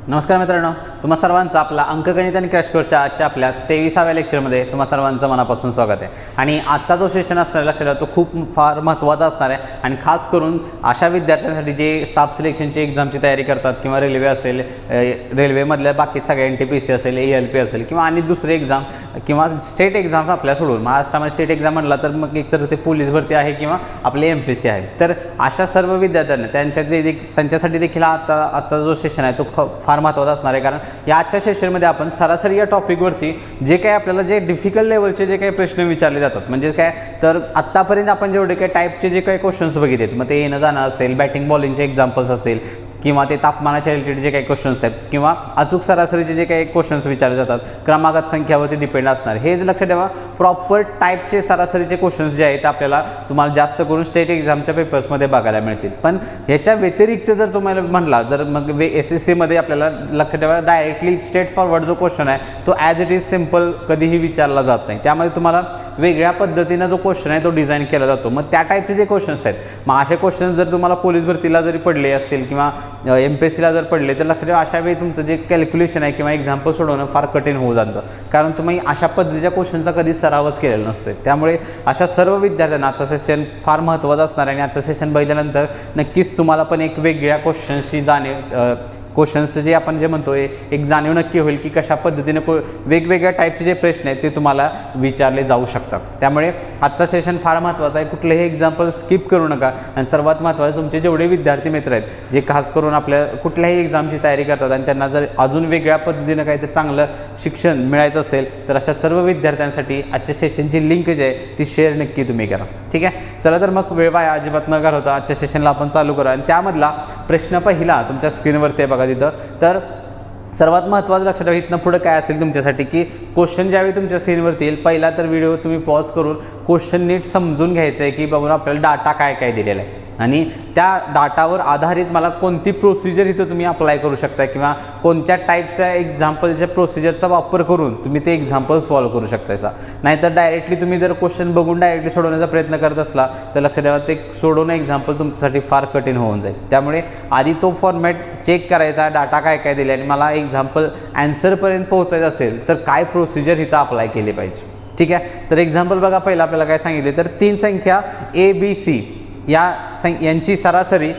नमस्कार मित्रांनो, तुम्हा सर्वांचं आपला अंकगणित आणि क्रॅश कोर्सच्या आजच्या आपल्या 23व्या लेक्चरमध्ये तुम्हा सर्वांचं मनापासून स्वागत आहे। आणि आजचा जो सेशन असणार आहे लक्षात तो खूप फार महत्त्वाचा असणार आहे आणि खास करून अशा विद्यार्थ्यांसाठी जे स्टाफ सिलेक्शनची एक्झामची तयारी करतात किंवा रेल्वे असेल, रेल्वेमधल्या बाकी सगळ्या NTPC असेल, ALP असेल किंवा आणि दुसरे एक्झाम किंवा स्टेट एक्झाम आपल्या सोडून महाराष्ट्रामध्ये स्टेट एक्झाम म्हणला तर मग एकतर ते पोलीस भरती आहे किंवा आपले MPSC आहे। तर अशा सर्व विद्यार्थ्यांना त्यांच्यासाठी देखील आजचा जो सेशन आहे तो फार महत्त्वाचा असणार आहे। कारण या आजच्या सेशनमध्ये आपण सरासरी या टॉपिकवरती जे काही आपल्याला जे डिफिकल्ट लेवलचे जे काही प्रश्न विचारले जातात, म्हणजे काय तर आत्तापर्यंत आपण जेवढे काही टाईपचे जे काही क्वेश्चन्स बघितलेत, मग ते येणं जाणं असेल, बॅटिंग बॉलिंगचे एक्झाम्पल्स असेल किंवा ते तापमानाच्या रिलेटेड जे काही क्वेश्चन्स आहेत किंवा अचूक सरासरीचे जे काही क्वेश्चन्स विचारले जातात, क्रमागत संख्यावरती डिपेंड असणार, हेच लक्षात ठेवा। प्रॉपर टाईपचे सरासरीचे क्वेश्चन्स जे आहेत आपल्याला तुम्हाला जास्त करून स्टेट एक्झामच्या पेपर्समध्ये बघायला मिळतील। पण ह्याच्या व्यतिरिक्त जर तुम्हाला म्हणला तर मग SSCमध्ये आपल्याला लक्षात ठेवा डायरेक्टली स्ट्रेट फॉरवर्ड जो क्वेश्चन आहे तो ॲज इट इज सिम्पल कधीही विचारला जात नाही। त्यामध्ये तुम्हाला वेगळ्या पद्धतीनं जो क्वेश्चन आहे तो डिझाईन केला जातो। मग त्या टाईपचे जे क्वेश्चन्स आहेत, मग असे क्वेश्चन्स जर तुम्हाला पोलीस भरतीला जरी पडले असतील किंवा MPSCला जर पडले तर लक्षात ठेवा अशा वेळी तुमचं जे कॅल्क्युलेशन आहे किंवा एक्झाम्पल सोडवणं फार कठीण होऊ जातं, कारण तुम्ही अशा पद्धतीच्या क्वेश्चनचा कधी सरावच केलेला नसतो। त्यामुळे अशा सर्व विद्यार्थ्यांना आजचं सेशन फार महत्त्वाचं असणार आहे आणि आजचं सेशन बघितल्यानंतर नक्कीच तुम्हाला पण एक वेगळ्या क्वेश्चन्सची क्वेश्चन्स जे आपण जे म्हणतो एक जाणीव नक्की होईल की कशा पद्धतीने वेगवेगळ्या टाईपचे जे प्रश्न आहेत ते तुम्हाला विचारले जाऊ शकतात। त्यामुळे आजचं सेशन फार महत्त्वाचं आहे, कुठलेही एक्झाम्पल स्किप करू नका। आणि सर्वात महत्त्वाचं तुमचे जेवढे विद्यार्थी मित्र आहेत जे खास करून आपल्या कुठल्याही एक्झामची तयारी करतात आणि त्यांना जर अजून वेगळ्या पद्धतीनं काहीतरी चांगलं शिक्षण मिळायचं असेल तर अशा सर्व विद्यार्थ्यांसाठी आजच्या सेशनची लिंक जी आहे ती शेअर नक्की तुम्ही करा, ठीक आहे। चला तर मग वेळ वाया अजिबात न घालवता आजच्या सेशनला आपण चालू करू। आणि त्यामधला प्रश्न पहिला तुमच्या स्क्रीनवरती आहे बघा तिथं। तर सर्वात महत्त्वाचं लक्षात ठेवा इथनं पुढं काय असेल तुमच्यासाठी की क्वेश्चन ज्यावेळी तुमच्या स्क्रीनवरती येईल पहिला तर व्हिडिओ तुम्ही पॉज करून क्वेश्चन नीट समजून घ्यायचं आहे की बघून आपल्याला डाटा काय काय दिलेला आहे आणि त्या डाटावर आधारित मला कोणती प्रोसिजर इथं तुम्ही अप्लाय करू शकता किंवा कोणत्या टाईपच्या एक्झाम्पलच्या प्रोसिजरचा वापर करून तुम्ही ते एक्झाम्पल सॉल्व करू शकता। नाहीतर डायरेक्टली तुम्ही जर क्वेश्चन बघून डायरेक्टली सोडवण्याचा प्रयत्न करत असला तर लक्षात ठेवा ते सोडवणं एक्झाम्पल तुमच्यासाठी फार कठीण होऊन जाईल। त्यामुळे आधी तो फॉर्मॅट चेक करायचा, डाटा काय काय दिले आणि मला एक्झाम्पल ॲन्सरपर्यंत पोहोचायचं असेल तर काय प्रोसिजर इथं अप्लाय केली पाहिजे, ठीक आहे। तर एक्झाम्पल बघा पहिलं आपल्याला काय सांगितले तर 3 संख्या ABC यांची सरासरी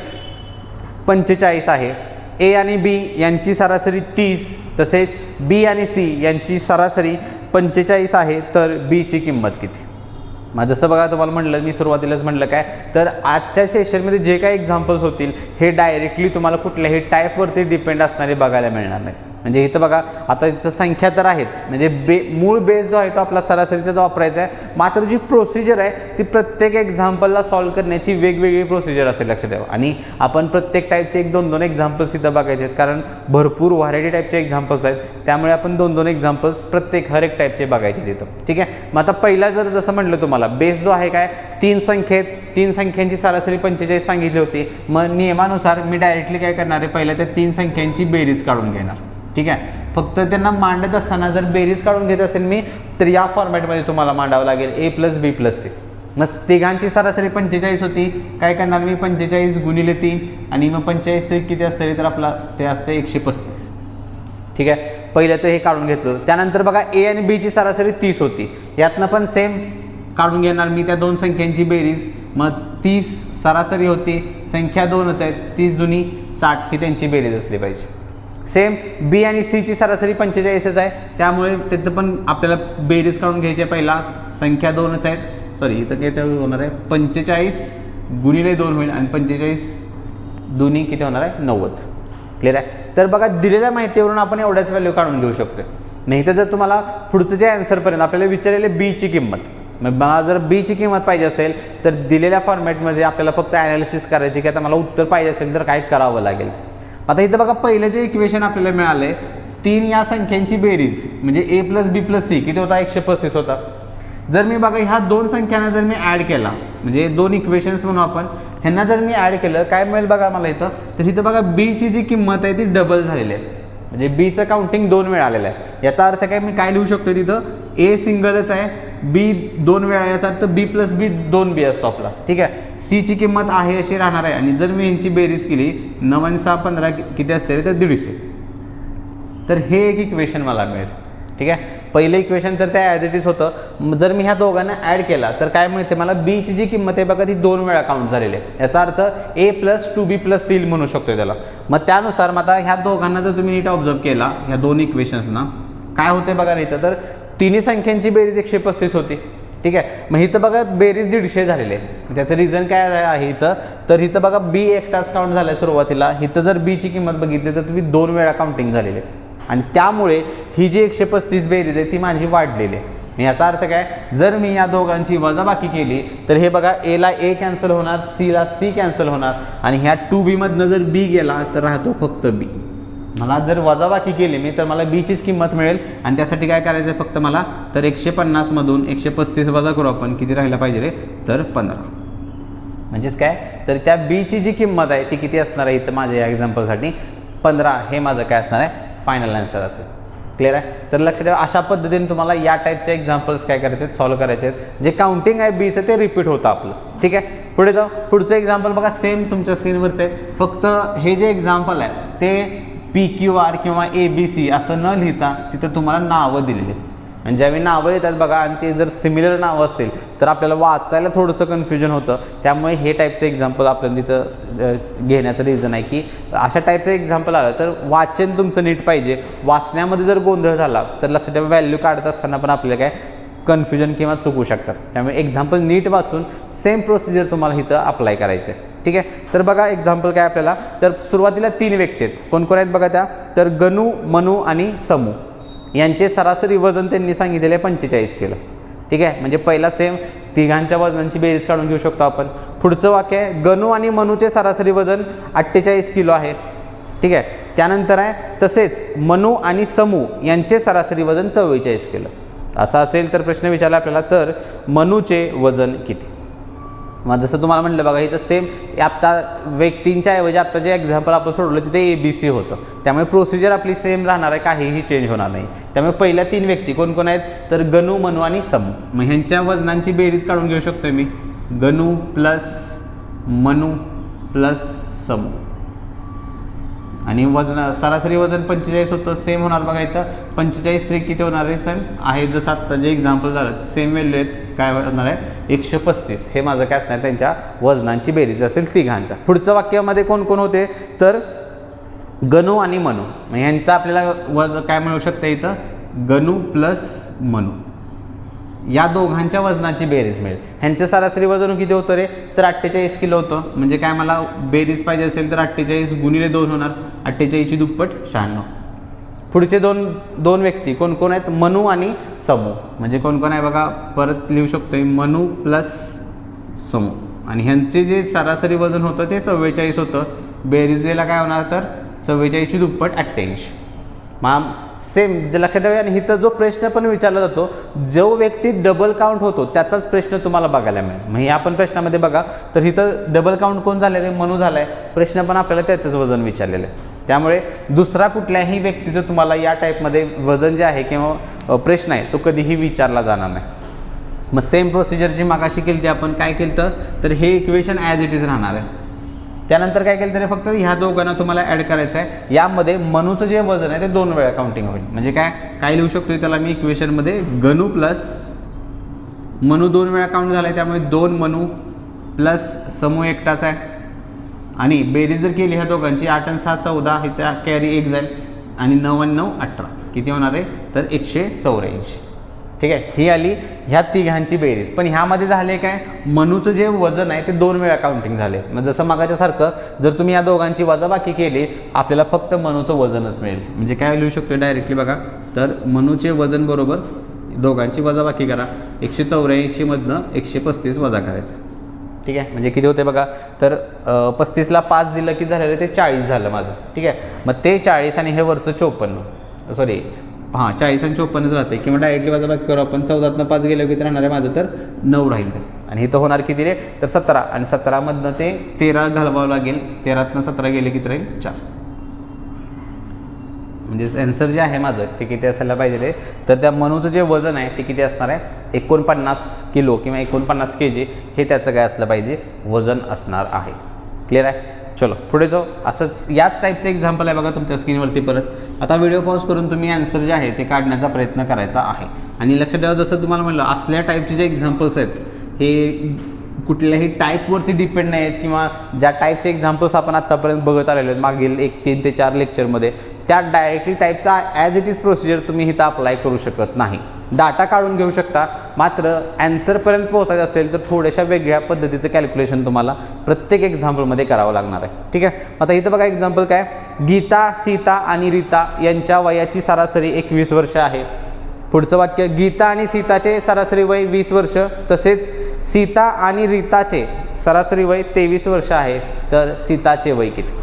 45 आहे, A आणि B यांची सरासरी 30, तसेच B आणि C यांची सरासरी 45 आहे, तर B ची किंमत किती। मग जसं बघा तुम्हाला म्हटलं मी सुरुवातीलाच म्हटलं काय तर आजच्या सेशनमध्ये जे काही एक्झाम्पल्स होतील हे डायरेक्टली तुम्हाला कुठल्याही टाईपवरती डिपेंड असणारे बघायला मिळणार नाही। म्हणजे इथं बघा आता इथं संख्या तर आहेत, म्हणजे मूळ बेस जो आहे तो आपला सरासरीचा जो वापरायचा आहे, मात्र जी प्रोसिजर आहे ती प्रत्येक एक्झाम्पलला सॉल्व करण्याची वेगवेगळी प्रोसिजर असेल लक्षात ठेवा। आणि आपण प्रत्येक टाईपचे 1-2 एक्झाम्पल्स इथं बघायचे आहेत, कारण भरपूर व्हरायटी टाईपचे एक्झाम्पल्स आहेत, त्यामुळे आपण 2-2 एक्झाम्पल्स प्रत्येक हर एक टाईपचे बघायचे तिथं, ठीक आहे। मग आता पहिला जर जसं म्हटलं तुम्हाला बेस जो आहे काय 3 संख्यांची सरासरी 45 सांगितली होती, मग नियमानुसार मी डायरेक्टली काय करणार आहे पहिल्या त्या 3 संख्यांची बेरीज काढून घेणार, ठीक आहे। फक्त त्यांना मांडत असताना जर बेरीज काढून घेत असेल मी तर या फॉर्मॅटमध्ये तुम्हाला मांडावं लागेल A + B + C। मग तिघांची सरासरी 45 होती, काय करणार मी 45 × 3 आणि मग 45 ते किती असतं तर आपला ते असतं 135, ठीक आहे। पहिलं तर हे काढून घेतलं। त्यानंतर बघा A आणि B ची सरासरी 30 होती, यातनं पण सेम काढून घेणार मी त्या 2 संख्यांची बेरीज। मग 30 सरासरी होती, संख्या 2च आहेत, 30 दुनी 60 ही त्यांची बेरीज असली पाहिजे। सेम B आणि C ची सरासरी 45च आहे, त्यामुळे तिथं पण आपल्याला बेरीज काढून घ्यायची आहे। पहिला संख्या 2च आहेत, सॉरी इथं काय तर होणार आहे 45 × 2 होईल आणि 45 दुनी किती होणार आहे 90, क्लिअर आहे। तर बघा दिलेल्या माहितीवरून आपण एवढ्याच व्हॅल्यू काढून घेऊ शकतो। नाही तर जर तुम्हाला पुढचं जे ॲन्सरपर्यंत आपल्याला विचारलेले B ची किंमत, मग मला जर B ची किंमत पाहिजे असेल तर दिलेल्या फॉर्मॅटमध्ये आपल्याला फक्त ॲनालिसिस करायची की आता मला उत्तर पाहिजे असेल तर काय करावं लागेल। आता इथं बघा पहिलं जे इक्वेशन आपल्याला मिळाले 3 या संख्यांची बेरीज म्हणजे A + B + C किती होता 135 होता। जर मी बघा ह्या 2 संख्यांना जर मी ॲड केला, म्हणजे 2 इक्वेशन्स म्हणून आपण ह्यांना जर मी ॲड केलं काय मिळेल बघा मला इथं, तर इथं बघा B ची जी किंमत आहे ती डबल झालेली आहे, म्हणजे B चं काउंटिंग 2 वेळा आलेलं आहे। याचा अर्थ काय मी काय लिहू शकतो तिथं A सिंगलच आहे, B 2 वेळा, याचा अर्थ B + B 2B असतो आपला, ठीक आहे। C ची किंमत आहे अशी राहणार आहे आणि जर मी यांची बेरीज केली 9 आणि 6 15 किती असते तर 150, तर हे एक इक्वेशन मला मिळेल. ठीक आहे, पहिलं इक्वेशन तर त्या ॲज इट इज होतं. जर मी ह्या दोघांना ॲड केला तर काय मिळते मला, बीची जी किंमत आहे बघा ती 2 वेळा काउंट झालेली आहे. याचा अर्थ a + 2b + c म्हणू शकतो त्याला. मग त्यानुसार मग आता ह्या दोघांना जर तुम्ही नीट ऑब्झर्व केला, ह्या दोन इक्वेशन्सना काय होते बघा इथं, तर तिन्ही संख्यांची बेरीज 135 होती. ठीक आहे, मग इथं बघा बेरीज 150 झालेली आहे. त्याचं रिझन काय आहे इथं, तर इथं बघा बी एकटाच काउंट झाला आहे सुरुवातीला. इथं जर बीची किंमत बघितली तर तुम्ही 2 वेळा काउंटिंग झालेली आहे आणि त्यामुळे ही जी 135 बेरीज आहे ती माझी वाढलेली आहे. याचा अर्थ काय, जर मी या दोघांची वजाबाकी केली तर हे बघा एला ए कॅन्सल होणार, सीला सी कॅन्सल होणार आणि ह्या 2b मधनं जर बी गेला तर राहतो फक्त बी. मला जर वजाबाकी केली मी तर मला बीचीच किंमत मिळेल आणि त्यासाठी काय करायचं आहे फक्त मला, तर 150 मधून 135 वजा करू आपण, किती राहिला पाहिजे रे, तर 15. म्हणजेच काय, तर त्या बीची जी किंमत आहे ती किती असणार आहे इथं माझ्या या एक्झाम्पलसाठी 15. हे माझं काय असणार आहे, फायनल आन्सर असेल. क्लिअर आहे. तर लक्षात ठेवा, अशा पद्धतीने तुम्हाला या टाईपचे एक्झाम्पल्स काय करायचे आहेत, सॉल्व्ह करायचे आहेत. जे काउंटिंग आहे बीचं ते रिपीट होतं आपलं. ठीक आहे, पुढे जाऊ. पुढचं एक्झाम्पल बघा, सेम तुमच्या स्क्रीनवरती आहे, फक्त हे जे एक्झाम्पल आहे ते PQR किंवा ABC असं न लिहिता तिथं तुम्हाला नावं दिलेली आहेत. आणि ज्यावेळी नावं येतात बघा आणि ते जर सिमिलर नावं असतील तर आपल्याला वाचायला थोडंसं कन्फ्युजन होतं. त्यामुळे हे टाईपचं एक्झाम्पल आपण तिथं घेण्याचं रिझन आहे की अशा टाईपचं एक्झाम्पल आलं तर वाचन तुमचं नीट पाहिजे. वाचण्यामध्ये जर गोंधळ झाला तर लक्षात ठेवा, व्हॅल्यू काढत असताना पण आपल्याला काय कन्फ्युजन किंवा चुकू शकतात. त्यामुळे एक्झाम्पल नीट वाचून सेम प्रोसिजर तुम्हाला इथं अप्लाय करायचे. ठीक आहे, तर बघा एक्झाम्पल काय आपल्याला, तर सुरुवातीला 3 व्यक्ती आहेत. कोण कोण आहेत बघा त्या, तर गणू, मनू आणि समू. यांचे सरासरी वजन त्यांनी सांगितलेले 45 किलो. ठीक आहे, म्हणजे पहिला सेम तिघांच्या वजनांची बेरीज काढून घेऊ शकतो आपण. पुढचं वाक्य आहे, गणू आणि मनूचे सरासरी वजन 48 किलो आहे. ठीक आहे, त्यानंतर आहे तसेच मनू आणि समू यांचे सरासरी वजन 44 किलो. असं असेल तर प्रश्न विचारला आपल्याला, तर मनूचे वजन किती. मग जसं तुम्हाला म्हटलं बघा इथं सेम आत्ता व्यक्तींच्या ऐवजी आत्ता जे एक्झाम्पल आपण सोडवलं तिथे ABC होतं. त्यामुळे प्रोसिजर आपली सेम राहणार आहे, काहीही चेंज होणार नाही. त्यामुळे पहिल्या 3 व्यक्ती कोण कोण आहेत, तर गणू, मनू आणि समू. मग ह्यांच्या वजनांची बेरीज काढून घेऊ शकतो मी, गणू प्लस मनू प्लस समू. आणि वजन सरासरी वजन 45 होतं, सेम होणार बघा इथं. 45 3 किती होणार आहे, सेम आहे जसं आत्ता जे एक्झाम्पल झालं सेम व्हॅल्यू आहेत. काय होणार आहे, 135. हे माझं काय असणार, त्यांच्या वजनांची बेरीज असेल तिघांच्या. पुढचं वाक्यामध्ये कोण कोण होते, तर गणू आणि मनू. मग यांचं आपल्याला काय मिळू शकतं इथं, गणू प्लस मनू या दोघांच्या वजनाची बेरीज मिळेल. ह्यांचं सरासरी वजन किती होतं रे, तर 48 किलो होतं. म्हणजे काय मला बेरीज पाहिजे असेल तर 48 गुणिले 2 होणार, 48ची दुप्पट 96. पुढचे दोन व्यक्ती कोण कोण आहेत, मनू आणि समू. म्हणजे कोण कोण आहे बघा, परत लिहू शकतोय, मनू प्लस समू. आणि ह्यांचे जे सरासरी वजन होतं ते 44 होतं. बेरीजला काय होणार, तर 44ची दुप्पट 88. मग सेम जे लक्षात ठेवा. आणि इथं जो प्रश्न पण विचारला जातो, जो व्यक्ती डबल काउंट होतो त्याचाच प्रश्न तुम्हाला बघायला मिळेल. मग या पण प्रश्नामध्ये बघा, तर इथं डबल काउंट कोण झाले रे, मनू झाला आहे. प्रश्न पण आपल्याला त्याचंच वजन विचारलेलं आहे. त्यामुळे दुसरा कुठल्याही व्यक्तीचं तुम्हाला या टाईपमध्ये वजन जे आहे किंवा प्रश्न आहे तो कधीही विचारला जाणार नाही. मग सेम प्रोसिजर जी मागाशी केली ती आपण काय केलं, तर हे इक्वेशन ॲज इट इज राहणार आहे. त्यानंतर काय केलं, तर फक्त ह्या दोघांना तुम्हाला ॲड करायचं आहे. यामध्ये मनूचं जे वजन आहे ते 2 वेळा काउंटिंग होईल. म्हणजे काय लिहू शकतो त्याला मी इक्वेशनमध्ये, गणू प्लस मनू 2 वेळा काउंट झाला आहे. त्यामुळे 2 मनू प्लस समू एकटाच आहे. आणि बेरीज जर केली ह्या दोघांची, 8 आणि 6 14, इथं कॅरी 1 जाईल आणि 9 आणि 9 18. किती होणार आहे, तर 184. ठीक आहे, ही आली ह्या तिघांची बेरीज. पण ह्यामध्ये झाले काय, मनूचं जे वजन आहे ते 2 वेळा काउंटिंग झाले. मग जसं मागाच्यासारखं जर तुम्ही या दोघांची वजाबाकी केली, आपल्याला फक्त मनूचं वजनच मिळेल. म्हणजे काय लिहू शकतो डायरेक्टली बघा, तर मनूचे वजन बरोबर दोघांची वजाबाकी करा, 184 मधनं 135 वजा करायचं. ठीक आहे, म्हणजे किती होते बघा, तर 35ला 5 दिलं की झालेलं ते 40 झालं माझं. ठीक आहे, मग ते 40 आणि हे वरचं 54, सॉरी 40 आणि 54च राहते. किंवा डायरेक्टली वजाबाकी करू आपण, 14तनं 5 गेलं किती राहणार आहे माझं, तर 9 राहील. आणि इथं होणार किती रे, तर 17. आणि 17मधनं ते 13 घालवावं लागेल. 13तनं 17 गेले किती राहील, 4. म्हणजे आन्सर जे आहे माझं ते किती असायला पाहिजे रे, तर त्या मनूचं जे वजन आहे ते किती असणार आहे, 49 किलो किंवा 49 kg हे त्याचं काय असलं पाहिजे, वजन असणार आहे. क्लिअर आहे. चलो पुढे जाऊ. असंच याच टाईपचं एक्झाम्पल आहे बघा तुमच्या स्क्रीनवरती परत. आता व्हिडिओ पॉज करून तुम्ही आन्सर जे आहे ते काढण्याचा प्रयत्न करायचा आहे. आणि लक्षात ठेवा, जसं तुम्हाला म्हणलं असल्या टाईपचे जे एक्झाम्पल्स आहेत हे कुठल्याही टाईपवरती डिपेंड नाही आहेत, किंवा ज्या टाईपचे एक्झाम्पल्स आपण आत्तापर्यंत बघत आलेले आहेत मागील 3 ते 4 लेक्चरमध्ये, त्या डायरेक्टली टाईपचा ॲज इट इज प्रोसिजर तुम्ही इथं अप्लाय करू शकत नाही. डाटा काढून घेऊ शकता, मात्र ॲन्सरपर्यंत पोहोचायचं असेल तर थोड्याशा वेगळ्या पद्धतीचं कॅल्क्युलेशन तुम्हाला प्रत्येक एक्झाम्पलमध्ये करावं लागणार आहे. ठीक आहे. आता इथं बघा एक्झाम्पल काय, गीता, सीता आणि रीता यांच्या वयाची सरासरी 21 वर्ष आहे. पुढचं वाक्य, गीता आणि सीताचे सरासरी वय 20 वर्ष, तसेच सीता आणि रीताचे सरासरी वय 23 वर्ष आहे. तर सीताचे वय किती?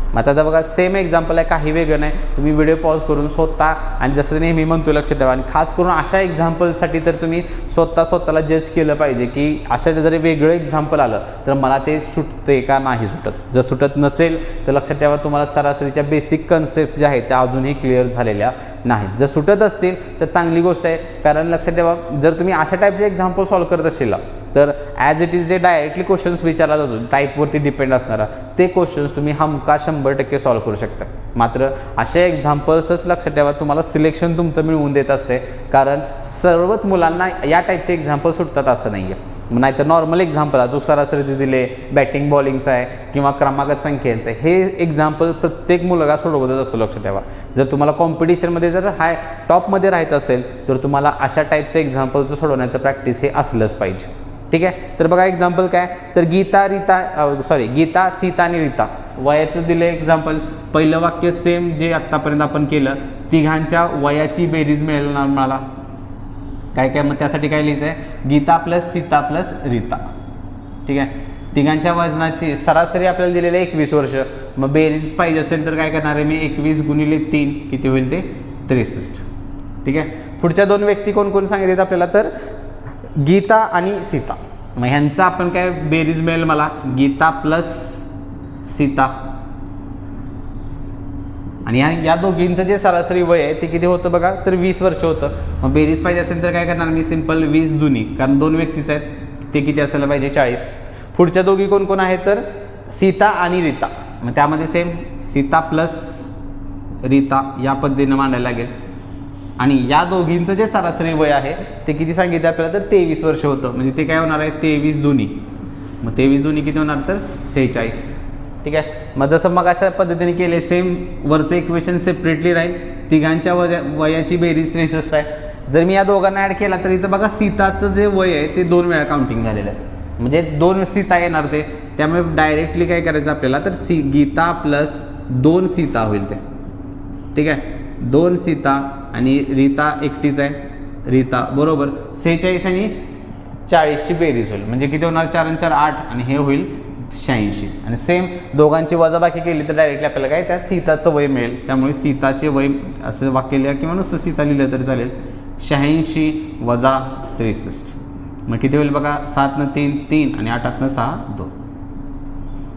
मग आता बघा सेम एक्झाम्पल आहे, काही वेगळं नाही. तुम्ही व्हिडिओ पॉज करून स्वतः, आणि जसं नेहमी म्हणतो लक्षात ठेवा, आणि खास करून अशा एक्झाम्पलसाठी तर तुम्ही स्वतःला जज केलं पाहिजे की अशा जरी वेगळं एक्झाम्पल आलं तर मला ते सुटते का नाही सुटत. जर सुटत नसेल तर लक्षात ठेवा तुम्हाला सरासरीच्या बेसिक कन्सेप्ट ज्या आहेत त्या अजूनही क्लिअर झालेल्या नाहीत. जर सुटत असतील तर चांगली गोष्ट आहे, कारण लक्षात ठेवा जर तुम्ही अशा टाईपचे एक्झाम्पल सॉल्व्ह करत असेल तर ॲज इट इज जे डायरेक्टली क्वेश्चन्स विचारला जातो टाईपवरती डिपेंड असणारा ते क्वेश्चन्स तुम्ही हमखास 100% सॉल्व्ह करू शकता. मात्र अशा एक्झाम्पल्सच लक्षात ठेवा तुम्हाला सिलेक्शन तुमचं मिळवून देत असते, कारण सर्वच मुलांना या टाईपचे एक्झाम्पल सुटतात असं नाही आहे. नाहीतर नॉर्मल एक्झाम्पल जो सरासरी दिले बॅटिंग बॉलिंगचा आहे किंवा क्रमागत संख्येचं आहे, हे एक्झाम्पल प्रत्येक मुलगा सोडवतच असतो. लक्षात ठेवा जर तुम्हाला कॉम्पिटिशनमध्ये जर टॉपमध्ये राहायचं असेल तर तुम्हाला अशा टाईपचं एक्झाम्पलचं सोडवण्याचं प्रॅक्टिस हे असलंच पाहिजे. ठीक आहे. तर बघा एक्झाम्पल काय, तर गीता, सीता आणि रीता वयाचं दिलं एक्झाम्पल. पहिलं वाक्य सेम जे आत्तापर्यंत आपण केलं, तिघांच्या वयाची बेरीज मिळणार मला काय काय. मग त्यासाठी काय लिहायचं आहे, गीता प्लस सीता प्लस रीता. ठीक आहे. तिघांच्या वजनाची सरासरी आपल्याला दिलेलं आहे 21 वर्ष. मग बेरीज पाहिजे असेल तर काय करणार आहे मी, 21 गुणिले 3 किती होईल ते 63. ठीक आहे. पुढच्या दोन व्यक्ती कोण कोण सांगितले आपल्याला, तर गीता आणि सीता. मग ह्यांचा आपण काय बेरीज मिळेल मला, गीता प्लस सीता. आणि या दोघींचं जे सरासरी वय आहे ते किती होतं बघा, तर 20 वर्ष होतं. मग बेरीज पाहिजे असेल तर काय करणार मी, सिंपल 20 दुनी, कारण दोन व्यक्तीच आहेत ते किती असायला पाहिजे 40. पुढच्या दोघी कोण कोण आहेत, तर सीता आणि रीता. मग त्यामध्ये सेम सीता प्लस रीता या पद्धतीनं मांडायला लागेल. आणि या दोघींचं जे सरासरी वय आहे ते किती सांगितलं आपल्याला, तर 23 वर्ष होतं. म्हणजे ते काय होणार आहे 23 दुनी. मग 23 दुनी किती होणार, तर 46. ठीक आहे. मग जसं मग अशा पद्धतीने केले सेम वरचं इक्वेशन सेपरेटली राहील. तिघांच्या वयाची बेरीज 63 आहे. जर मी या दोघांना ॲड केला तर इथं बघा सीताचं जे वय आहे ते 2 वेळा काउंटिंग झालेलं आहे, म्हणजे 2 सीता येणार ते. त्यामुळे डायरेक्टली काय करायचं आपल्याला, तर गीता प्लस 2 सीता होईल ते. ठीक आहे. 2 सीता आणि रीता एकटीच आहे, रीता बरोबर 46 आणि 40ची बेरीज होईल. म्हणजे किती होणार, 4 आणि 4 8 आणि हे होईल 86. आणि सेम दोघांची वजाबाकी केली तर डायरेक्टली आपल्याला काय त्या सीताचं वय मिळेल. त्यामुळे सीताचे वय असं वाक्य लिहा किंवा नुसतं सीता लिहिलं तरी चालेल. 86 वजा 63. मग किती होईल बघा, 7 न 3 3 आणि 8 न 6 2.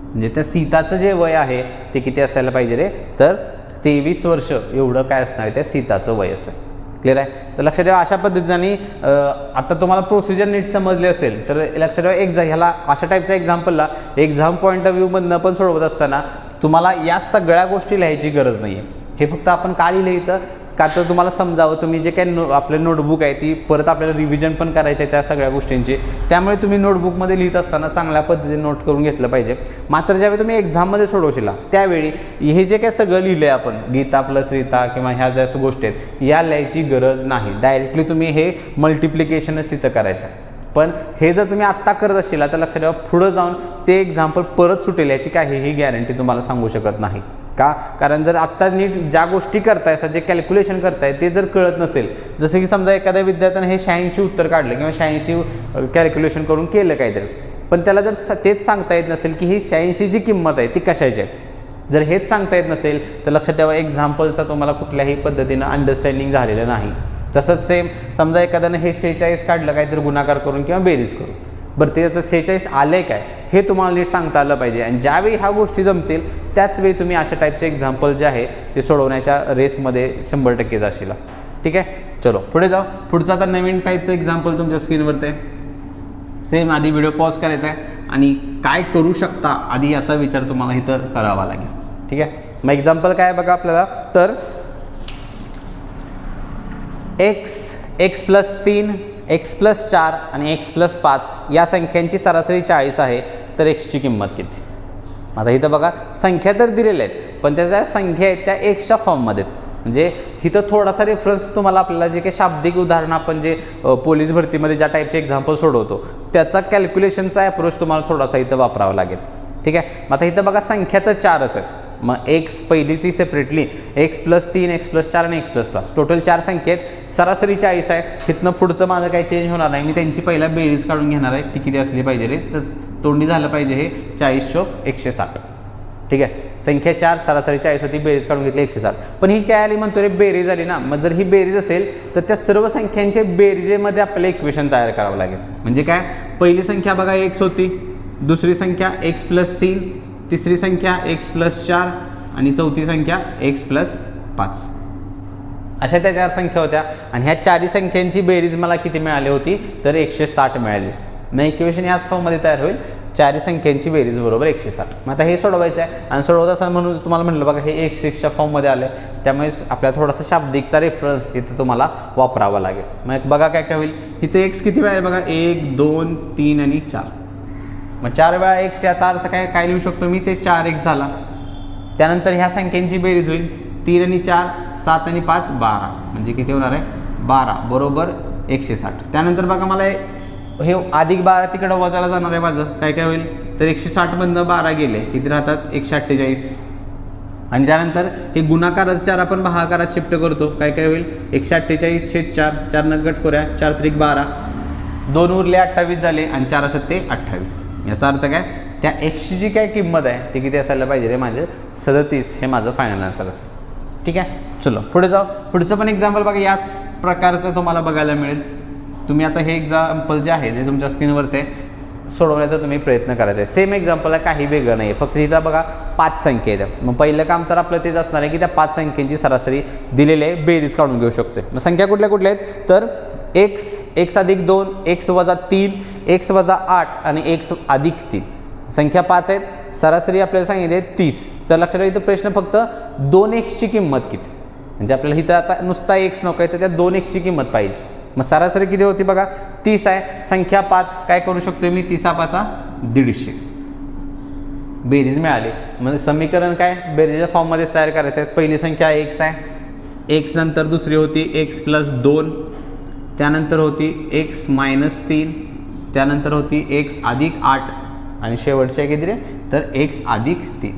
म्हणजे त्या सीताचं जे वय आहे ते किती असायला पाहिजे रे, तर 23 वर्ष एवढं काय असणार आहे त्या सीताचं वय असेल. क्लिअर आहे. तर लक्षात ठेवा अशा पद्धतीने आता तुम्हाला प्रोसिजर नीट समजली असेल तर लक्षात ठेवा ह्याला अशा टाईपच्या एक्झाम्पलला एक्झाम पॉईंट ऑफ व्ह्यूमधनं पण सोडवत असताना तुम्हाला या सगळ्या गोष्टी लिहायची गरज नाही आहे. हे फक्त आपण का लिहिलं इथं, का तर तुम्हाला समजावं तुम्ही जे काही आपले नोटबुक आहे ती परत आपल्याला रिव्हिजन पण करायची आहे त्या सगळ्या गोष्टींची. त्यामुळे तुम्ही नोटबुकमध्ये लिहित असताना चांगल्या पद्धतीने नोट करून घेतलं पाहिजे. मात्र ज्यावेळी तुम्ही एक्झाममध्ये सोडवशीला त्यावेळी हे जे काही सगळं लिहिलं आहे आपण गीता प्लस रीता किंवा ह्या ज्या गोष्टी आहेत या लिहायची गरज नाही. डायरेक्टली तुम्ही हे मल्टिप्लिकेशनच तिथं करायचं. पण हे जर तुम्ही आत्ता करत असेल तर लक्षात ठेवा पुढं जाऊन ते एक्झाम्पल परत सुटेल याची काहीही गॅरंटी तुम्हाला सांगू शकत नाही. का, कारण जर आत्ता नीट ज्या गोष्टी करताय जे कॅल्क्युलेशन करताय ते जर कळत नसेल, जसं की समजा एखाद्या विद्यार्थ्यानं हे 86 उत्तर काढलं किंवा 86 कॅल्क्युलेशन करून केलं काहीतरी, पण त्याला जर तेच सांगता येत नसेल की ही 86 जी किंमत आहे ती कशाची आहे, जर हेच सांगता येत नसेल तर लक्षात ठेवा एक्झाम्पलचा तुम्हाला कुठल्याही पद्धतीनं अंडरस्टँडिंग झालेलं नाही. तसंच सेम समजा एखाद्यानं हे 46 काढलं काहीतरी गुणाकार करून किंवा बेरीज करून, बरं ते आता 46 आले काय हे तुम्हाला नीट सांगता आलं पाहिजे. आणि ज्यावेळी ह्या गोष्टी जमतील त्याचवेळी तुम्ही अशा टाईपचे एक्झाम्पल जे आहे ते सोडवण्याच्या रेसमध्ये 100% जाशील. ठीक आहे. चलो पुढे जाऊ. पुढचं आता नवीन टाईपचं एक्झाम्पल तुमच्या स्क्रीनवरती आहे. सेम आधी व्हिडिओ पॉज करायचा आहे आणि काय करू शकता आधी याचा विचार तुम्हाला इथं करावा लागेल. ठीक आहे. मग एक्झाम्पल काय बघा आपल्याला, तर एक्स प्लस 3 एक्स प्लस 4 आणि एक्स प्लस 5 या संख्यांची सरासरी 40 आहे, तर एक्सची किंमत किती. आता इथं बघा संख्या तर दिलेल्या आहेत, पण त्याच्या संख्या आहेत त्या एक्सच्या फॉर्ममध्ये. म्हणजे इथं थोडासा रेफरन्स तुम्हाला आपल्याला जे काही शाब्दिक उदाहरण आपण जे पोलीस भरतीमध्ये ज्या टाईपचे एक्झाम्पल सोडवतो त्याचा कॅल्क्युलेशनचा अप्रोच तुम्हाला थोडासा इथं वापरावा लागेल. ठीक आहे. मग आता इथं बघा संख्या तर 4च आहेत. मग एक्स पहिली ती separately x plus 3 x plus 4 आणि एक्स प्लस 5 टोटल 4 संख्या आहेत, सरासरी 40 आहे. तिथनं पुढचं माझं काही चेंज होणार नाही, मी त्यांची पहिला बेरीज काढून घेणार आहे. ती किती असली पाहिजे रे, तर तोंडी झालं पाहिजे हे 40 × 160. ठीक आहे. संख्या 4 सरासरी 40 होती, बेरीज काढून घेतली 160. पण ही काय आली म्हणतो रे, बेरीज आली ना. मग जर ही बेरीज असेल तर त्या सर्व संख्यांच्या बेरीजेमध्ये आपल्याला इक्वेशन तयार करावं लागेल. म्हणजे काय, पहिली संख्या बघा एक्स होती, दुसरी संख्या एक्स प्लस 3, तिसरी संख्या एक्स प्लस 4 आणि चौथी संख्या एक्स प्लस 5. अशा त्या 4 संख्या होत्या आणि ह्या 4 संख्यांची बेरीज मला किती मिळाली होती, तर 160 मिळाली. मग इक्वेशन ह्याच फॉर्ममध्ये तयार होईल, 4 संख्यांची बेरीज बरोबर 160. मग आता हे सोडवायचं आहे आणि सोडवत असताना म्हणून तुम्हाला म्हटलं बघा हे x6च्या फॉर्ममध्ये आलं, त्यामुळे आपल्याला थोडासा शाब्दिकचा रेफरन्स इथं तुम्हाला वापरावा लागेल. मग बघा काय काय होईल, इथं एक्स किती वेळा आहे बघा, 1 2 3 आणि 4. मग 4 वेळा एक्स याचा अर्थ काय लिहू शकतो मी, ते 4x झाला. त्यानंतर ह्या संख्यांची बेरीज होईल 3 आणि 4 7 आणि 5 12, म्हणजे किती होणार आहे 12 बरोबर 160. त्यानंतर बघा मला हे अधिक 12 तिकडं वजाला जाणार आहे माझं, काय काय होईल, तर 160 मधनं 12 गेले किती राहतात 148. आणि त्यानंतर हे गुणाकाराचं 4 आपण भागाकारात शिफ्ट करतो, काय काय होईल 148/4, 4 न गट करूया, 4 त्रिक 12, 2 उरले 28 झाले आणि 4 असत ते 28. याचा अर्थ काय, त्या एक्सची जी काय किंमत आहे ते किती असायला पाहिजे रे माझं 37. हे माझं फायनल आन्सर असेल. ठीक आहे. चलो पुढे जाऊ. पुढचं पण एक्झाम्पल बघा याच प्रकारचं तुम्हाला बघायला मिळेल. तुम्ही आता हे एक्झाम्पल जे आहे जे तुमच्या स्क्रीनवरती आहे सोडवण्याचा तुम्ही प्रयत्न करायचा आहे. सेम एक्झाम्पल आहे, काही वेगळं नाही आहे, फक्त तिथं बघा 5 संख्या आहेत. मग पहिलं काम तर आपलं तेच असणार आहे की त्या 5 संख्यांची सरासरी दिलेली आहे, बेरीज काढून घेऊ शकतो. मग संख्या कुठल्या कुठल्या आहेत, तर x अधिक 2 x वजा 3 x वजा 8 आणि x अधिक 3. संख्या 5 आहेत, सरासरी आपल्याला सांगितले 30. तर लक्षात इथं प्रश्न फक्त 2x ची किंमत किती, म्हणजे आपल्याला इथं आता नुसता x नको आहे तर त्या 2x ची किंमत पाहिजे. मग सरासरी किती होती बघा 30 आहे. संख्या 5 काय करू शकतो मी, 30 5 150. बेरीज मिळाली. म्हणजे समीकरण काय बेरीजच्या फॉर्ममध्ये तयार करायचं आहे. पहिली संख्या x आहे, x नंतर दुसरी होती x प्लस 2, त्यानंतर होती x मायनस 3, त्यानंतर होती x अधिक 8 आणि शेवटच्या किती रे, तर x अधिक 3,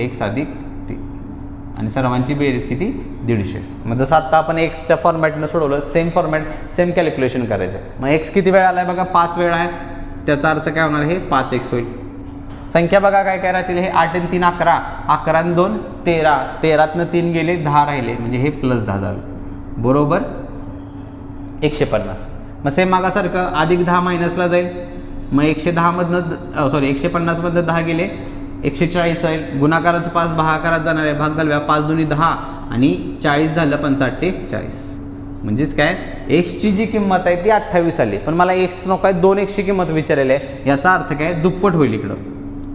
x अधिक 3 आणि सर्वांची बेरीज किती 150. मग जसं आत्ता आपण एक्सच्या फॉर्मॅटनं सोडवलं सेम फॉर्मॅट सेम कॅल्क्युलेशन करायचं. मग एक्स किती वेळा आला आहे बघा 5 वेळा आहे, त्याचा अर्थ काय होणार, हे 5x होईल. संख्या बघा काय काय राहतील, हे 8 आणि 3 11, 11 आणि 2 13, 13तनं 3 गेले 10 राहिले, म्हणजे हे प्लस 10 झालं बरोबर 150. मग सेम मागासारखं अधिक 10 मायनसला जाईल, मग 110 मधनं 150 मधनं 10 गेले 140 होईल. गुणाकाराचं 5 भागाकारात जाणार आहे, भाग घालव्या 5 दुनी 10 आणि 40 झालं 45. म्हणजेच काय एक्सची जी किंमत आहे ती 28 आली, पण मला एक्स नको आहे 2x ची किंमत विचारलेली आहे. याचा अर्थ काय दुप्पट होईल इकडं.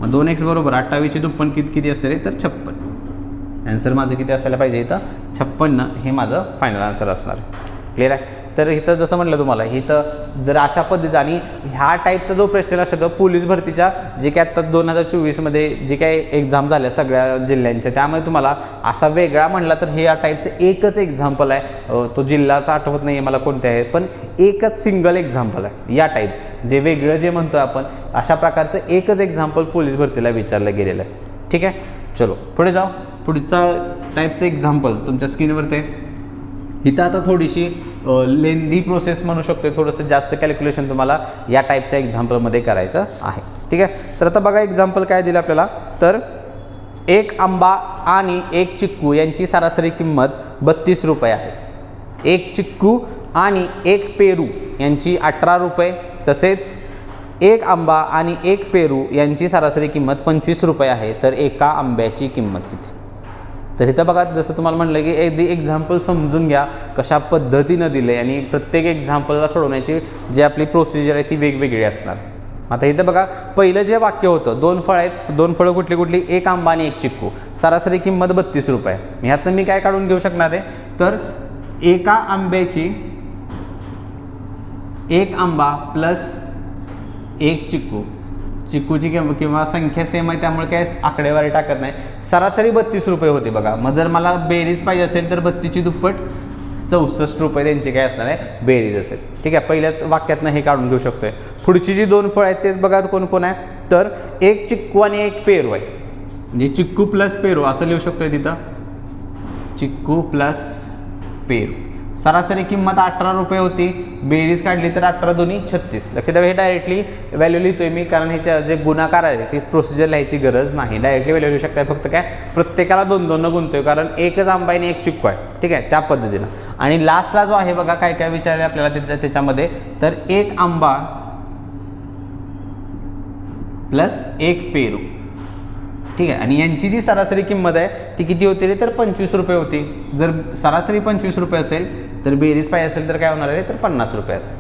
मग 2x बरोबर 28 ची दुप्पट किती असते रे, तर 56. आन्सर माझं किती असायला पाहिजे इथं 56. हे माझं फायनल आन्सर असणार. क्लिअर आहे. तर इथं जसं म्हटलं तुम्हाला इथं जर अशा पद्धतीचं आणि ह्या टाईपचा जो प्रश्न लक्षात ठेवा, पोलीस भरतीच्या जे काय आत्ता 2024मध्ये जे काही एक्झाम झाल्या सगळ्या जिल्ह्यांच्या, त्यामुळे तुम्हाला असा वेगळा म्हटला तर हे या टाईपचं एकच एक्झाम्पल आहे. तो जिल्ह्याचा आठवत नाही आहे मला कोणते आहे, पण एकच सिंगल एक्झाम्पल आहे या टाईपचं. जे वेगळं जे म्हणतो आपण अशा प्रकारचं एकच एक्झाम्पल पोलीस भरतीला विचारलं गेलेलं आहे. ठीक आहे. चलो पुढे जाऊ. पुढचा टाईपचं एक्झाम्पल तुमच्या स्क्रीनवरती आहे. इथं आता थोडीशी लेंदी प्रोसेस म्हणू शकतो, थोडंसं जास्त कॅल्क्युलेशन तुम्हाला या टाईपच्या एक्झाम्पलमध्ये करायचं आहे. ठीक आहे. तर आता बघा एक्झाम्पल काय दिलं आपल्याला, तर 1 आंबा आणि 1 चिक्कू यांची सरासरी किंमत 32 रुपये आहे. 1 चिक्कू आणि 1 पेरू यांची 18 रुपये, तसेच 1 आंबा आणि 1 पेरू यांची सरासरी किंमत 25 रुपये आहे. तर एका आंब्याची किंमत किती. तर इथं बघा जसं तुम्हाला म्हटलं की एकदी एक्झाम्पल समजून घ्या कशा पद्धतीनं दिलं आहे, आणि प्रत्येक एक्झाम्पलला सोडवण्याची जी आपली प्रोसिजर आहे ती वेगवेगळी असणार. आता इथं बघा पहिलं जे वाक्य होतं, 2 फळं आहेत, 2 फळं कुठली कुठली, एक आंबा आणि एक चिक्कू, सरासरी किंमत 32 रुपये. ह्यातनं मी काय काढून घेऊ शकणार आहे, तर एका आंब्याची एक आंबा प्लस एक चिक्कू, चिक्कूची किंवा संख्या सेम आहे त्यामुळे काय आकडेवारी टाकत नाही, सरासरी 32 रुपये होते बघा. मग जर मला बेरीज पाहिजे असेल तर 32ची दुप्पट 64 रुपये त्यांची काय असणार आहे, बेरीज असेल. ठीक आहे, पहिल्या वाक्यातनं हे काढून घेऊ शकतोय. पुढची जी 2 फळं आहेत ते बघा कोण कोण आहे, तर एक चिक्कू आणि एक पेरू आहे, म्हणजे चिक्कू प्लस पेरू असं लिहू शकतोय तिथं, चिक्कू प्लस पेरू. सरासरी किंमत 18 रुपये होती, बेरीज काढली तर 18 दोन्ही 36. लक्षात ठेवा, हे डायरेक्टली व्हॅल्यू लिहितोय मी, कारण ह्याच्या जे गुणाकार आहे ती प्रोसिजर लिहायची गरज नाही, डायरेक्टली व्हॅल्यू लिहू शकता. फक्त काय प्रत्येकाला 2-2 न गुंतोय, कारण एकच आंबा आणि एक चिक्कू आहे. ठीक आहे, त्या पद्धतीनं. आणि लास्टला जो आहे बघा काय काय विचारले आपल्याला त्याच्यामध्ये, तर एक आंबा प्लस एक पेरू. ठीक आहे, आणि यांची जी सरासरी किंमत आहे ती किती होती रे, तर 25 रुपये होती. जर सरासरी 25 रुपये असेल तर बेरीज पाहिजे असेल तर काय होणार आहे, तर 50 रुपये असेल.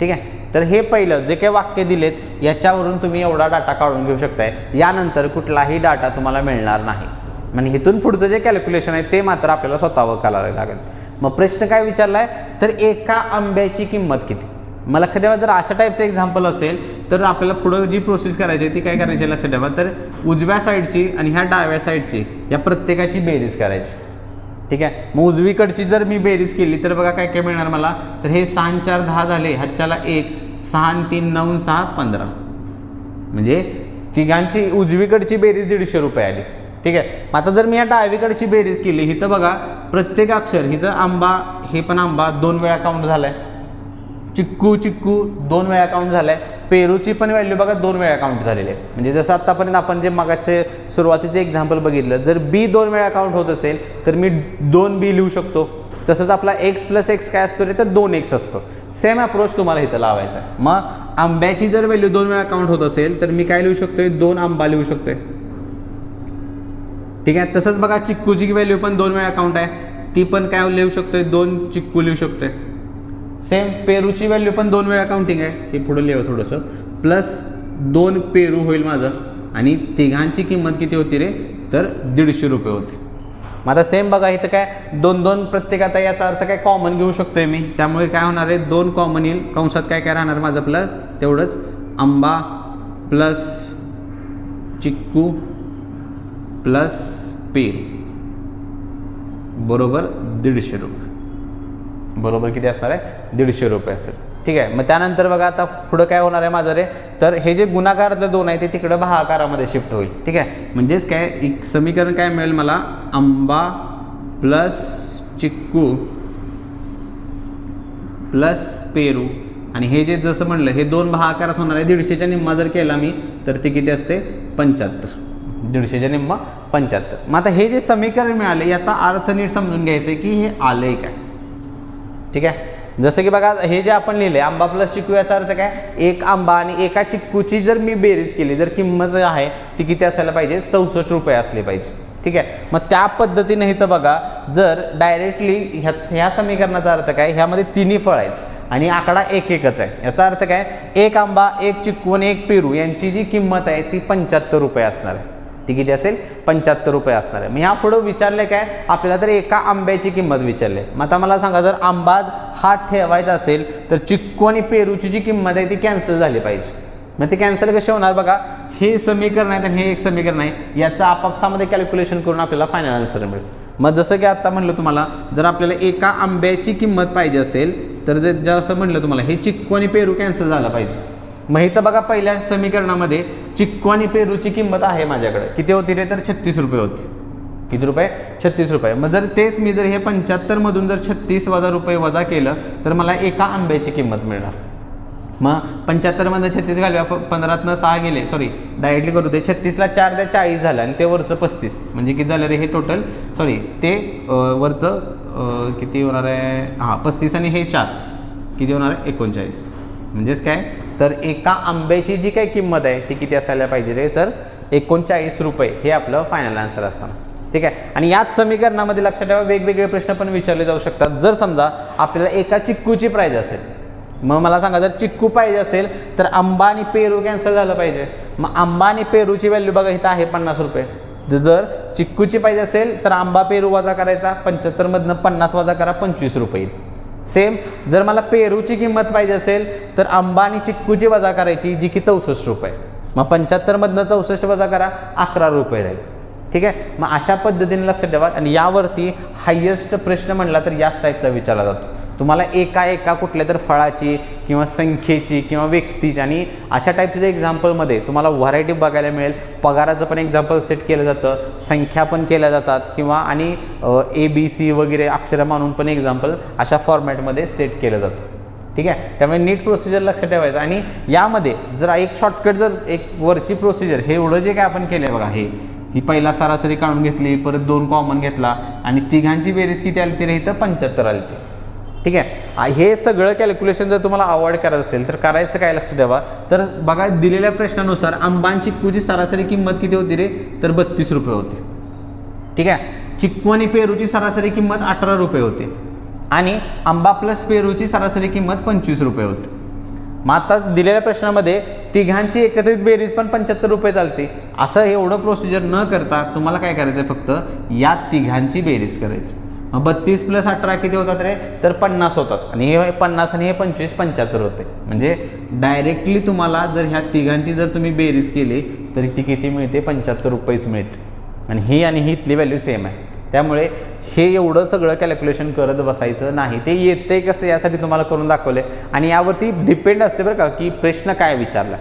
ठीक आहे, तर हे पहिलं जे काही वाक्य दिलेत याच्यावरून तुम्ही एवढा डाटा काढून घेऊ शकताय. यानंतर कुठलाही डाटा तुम्हाला मिळणार नाही, म्हणजे इथून पुढचं जे कॅल्क्युलेशन आहे ते मात्र आपल्याला स्वतःवर करायला लागेल. मग प्रश्न काय विचारला आहे, तर एका आंब्याची किंमत किती. मग लक्षात ठेवा, जर अशा टाईपचं एक्झाम्पल असेल तर आपल्याला पुढं जी प्रोसेस करायची आहे ती काय करायची आहे लक्षात ठेवा, तर उजव्या साईडची आणि ह्या डाव्या साईडची या प्रत्येकाची बेरीज करायची. ठीक आहे, मग उजवीकडची जर मी बेरीज केली तर बघा काय काय मिळणार मला, तर हे 6 आणि 4 10 झाले, ह्याच्याला 1, 6 आणि 3 9 6 15, म्हणजे तिघांची उजवीकडची बेरीज 150 रुपये आली. ठीक आहे, आता जर मी या डावीकडची बेरीज केली, इथं बघा प्रत्येक अक्षर, इथं आंबा, हे पण आंबा 2 वेळा काउंट झालाय, चिक्कू 2 वेळा काउंट झालाय, पेरूची पण व्हॅल्यू बघा 2 वेळा काउंट झालेली आहे. म्हणजे जसं आत्तापर्यंत आपण जे मागाचे सुरुवातीचे एक्झाम्पल बघितलं, जर बी 2 वेळा काउंट होत असेल तर मी 2B लिहू शकतो. तसंच आपला x + x काय असतो रे, तर 2x असतो. सेम अप्रोच तुम्हाला इथं लावायचा आहे. मग आंब्याची जर व्हॅल्यू 2 वेळा काउंट होत असेल तर मी काय लिहू शकतोय, 2 आंबा लिहू शकतोय. ठीक आहे, तसंच बघा चिक्कूची व्हॅल्यू पण 2 वेळा काउंट आहे, ती पण काय लिहू शकतोय, 2 चिक्कू लिहू शकतोय. सेम पेरूची व्हॅल्यू पण 2 वेळा काउंटिंग आहे, हे पुढं लिहावं थोडंसं, प्लस 2 पेरू होईल माझं, आणि तिघांची किंमत किती होती रे, तर 150 रुपये होती. मग आता सेम बघा इथं काय 2-2 प्रत्येक, आता याचा अर्थ काय कॉमन घेऊ शकतोय मी, त्यामुळे काय होणार आहे, 2 कॉमन येईल, कंसात काय काय राहणार माझं, प्लस तेवढंच आंबा प्लस चिक्कू प्लस पेरू बरोबर 150 रुपये. बरोबर किती असणार आहे, 150 रुपये असेल. ठीक आहे, मग त्यानंतर बघा आता पुढं काय होणार आहे माझं रे, तर हे जे गुणाकारातले 2 आहे ते तिकडं भागाकारामध्ये शिफ्ट होईल. ठीक आहे, म्हणजेच काय एक समीकरण काय मिळेल मला, आंबा प्लस चिक्कू प्लस पेरू, आणि हे जे जसं म्हणलं हे 2 भागाकारात होणार आहे. 150च्या निम्मा जर केला मी तर ते किती असते, 75. 150च्या निम्मा 75. मग आता हे जे समीकरण मिळाले याचा अर्थ नीट समजून घ्यायचं आहे की हे आलंय काय. ठीक आहे, जसं की बघा हे जे आपण लिहिले आंबा प्लस चिक्कू, याचा अर्थ काय, एक आंबा आणि एका चिक्कूची जर मी बेरीज केली, जर किंमत आहे ती किती असायला पाहिजे, 64 रुपये असली पाहिजे. ठीक आहे, मग त्या पद्धतीने इथं बघा जर डायरेक्टली ह्या समीकरणाचा अर्थ काय, ह्यामध्ये 3 फळं आहेत आणि आकडा 1-1च आहे. याचा अर्थ काय, एक आंबा, एक चिक्कू आणि एक पेरू यांची जी किंमत आहे ती 75 रुपये असणार आहे. ती किती असेल, 75 रुपये असणार आहे. मग ह्या पुढं विचारले काय आपल्याला, तर एका आंब्याची किंमत विचारली. मग आता मला सांगा, जर आंबा हा ठेवायचा असेल तर चिक्कू आणि पेरूची जी किंमत आहे ती कॅन्सल झाली पाहिजे. मग ते कॅन्सल कसे होणार बघा, हे समीकरण आहे आणि हे एक समीकरण आहे, याचं आपापसामध्ये कॅल्क्युलेशन करून आपल्याला फायनल आन्सर मिळेल. मग जसं की आता म्हणलं तुम्हाला, जर आपल्याला एका आंब्याची किंमत पाहिजे असेल तर जसं म्हणलं तुम्हाला, हे चिक्कू आणि पेरू कॅन्सल झाला पाहिजे. मग इथं बघा पहिल्या समीकरणामध्ये चिक्कू आणि पेरूची किंमत आहे माझ्याकडे, किती होती रे, तर 36 रुपये होती. किती रुपये, 36 रुपये. मग जर तेच मी जर हे 75 मधून जर 36 रुपये वजा केलं तर मला एका आंब्याची किंमत मिळणार. मग 75 मधून 36 घालूया, 15तनं 6 गेले, सॉरी डायरेक्टली करू ते, 36ला 4 द्या 40 झालं आणि ते वरचं 35, म्हणजे किती झालं रे हे टोटल, सॉरी ते वरचं किती होणार आहे, हां 35 आणि हे 4 किती होणार आहे, 39. म्हणजेच काय, तर एका आंब्याची जी काही किंमत आहे ती किती असायला पाहिजे रे, तर 39 रुपये हे आपलं फायनल आन्सर असणार. ठीक आहे, आणि याच समीकरणामध्ये लक्षात ठेवा वेगवेगळे प्रश्न पण विचारले जाऊ शकतात. जर समजा आपल्याला एका चिक्कूची प्राईज असेल, मग मला सांगा, जर चिक्कू पाहिजे असेल तर आंबा आणि पेरू कॅन्सल झालं पाहिजे. मग आंबा आणि पेरूची व्हॅल्यू बघा इथं आहे 50 रुपये. जर चिक्कूची पाहिजे असेल तर आंबा पेरू वजा करायचा, 75 मधनं 50 वजा करा, 25 रुपये. सेम जर मला पेरूची किंमत पाहिजे असेल तर आंबा आणि चिक्कूची वजा करायची, जी की 64 रुपये. मग 75 मधनं 64 वजा करा, 11 रुपये राहील. ठीक आहे. मग अशा पद्धतीने लक्षात ठेवा. आणि यावरती हायेस्ट प्रश्न म्हणला तर याच टाईपचा विचारला जातो. तुम्हाला एका कुठल्या तर फळाची किंवा संख्येची किंवा व्यक्तीची आणि अशा टाईपच्या एक्झाम्पलमध्ये तुम्हाला व्हरायटी बघायला मिळेल. पगाराचं पण एक्झाम्पल सेट केलं जातं, संख्या पण केल्या जातात किंवा आणि ABC वगैरे अक्षरं मानून पण एक्झाम्पल अशा फॉर्मॅटमध्ये सेट केलं जातं. ठीक आहे. त्यामुळे नीट प्रोसिजर लक्षात ठेवायचं. आणि यामध्ये जर एक शॉर्टकट, जर एक वरची प्रोसिजर हे एवढं जे काय आपण केलं आहे बघा, ही पहिला सरासरी काढून घेतली, परत 2 कॉमन घेतला आणि तिघांची बेरीज किती आली ती इथं 75 आली ती. ठीक आहे. हे सगळं कॅल्क्युलेशन जर तुम्हाला अवॉइड करायचं असेल तर करायचं काय लक्षात ठेवा. तर बघा दिलेल्या प्रश्नानुसार आंबा आणि चिक्कूची सरासरी किंमत किती होती रे, तर 32 रुपये होती. ठीक आहे. चिक्कू आणि पेरूची सरासरी किंमत 18 रुपये होती आणि आंबा प्लस पेरूची सरासरी किंमत 25 रुपये होती. मग आता दिलेल्या प्रश्नामध्ये तिघांची एकत्रित बेरीज पण 75 रुपये चालते. असं एवढं प्रोसिजर न करता तुम्हाला काय करायचं आहे, फक्त या तिघांची बेरीज करायची. 32 + 18 किती होतात रे, तर 50 होतात. आणि हे 50 आणि हे 25 75 होते. म्हणजे डायरेक्टली तुम्हाला जर ह्या तिघांची जर तुम्ही बेरीज केली तर ती किती मिळते, 75 रुपयेच मिळते. आणि ही इथली व्हॅल्यू सेम आहे. त्यामुळे हे एवढं सगळं कॅल्क्युलेशन करत बसायचं नाही. ते येते कसं यासाठी तुम्हाला करून दाखवले. आणि यावरती डिपेंड असते बरं का की प्रश्न काय विचारला.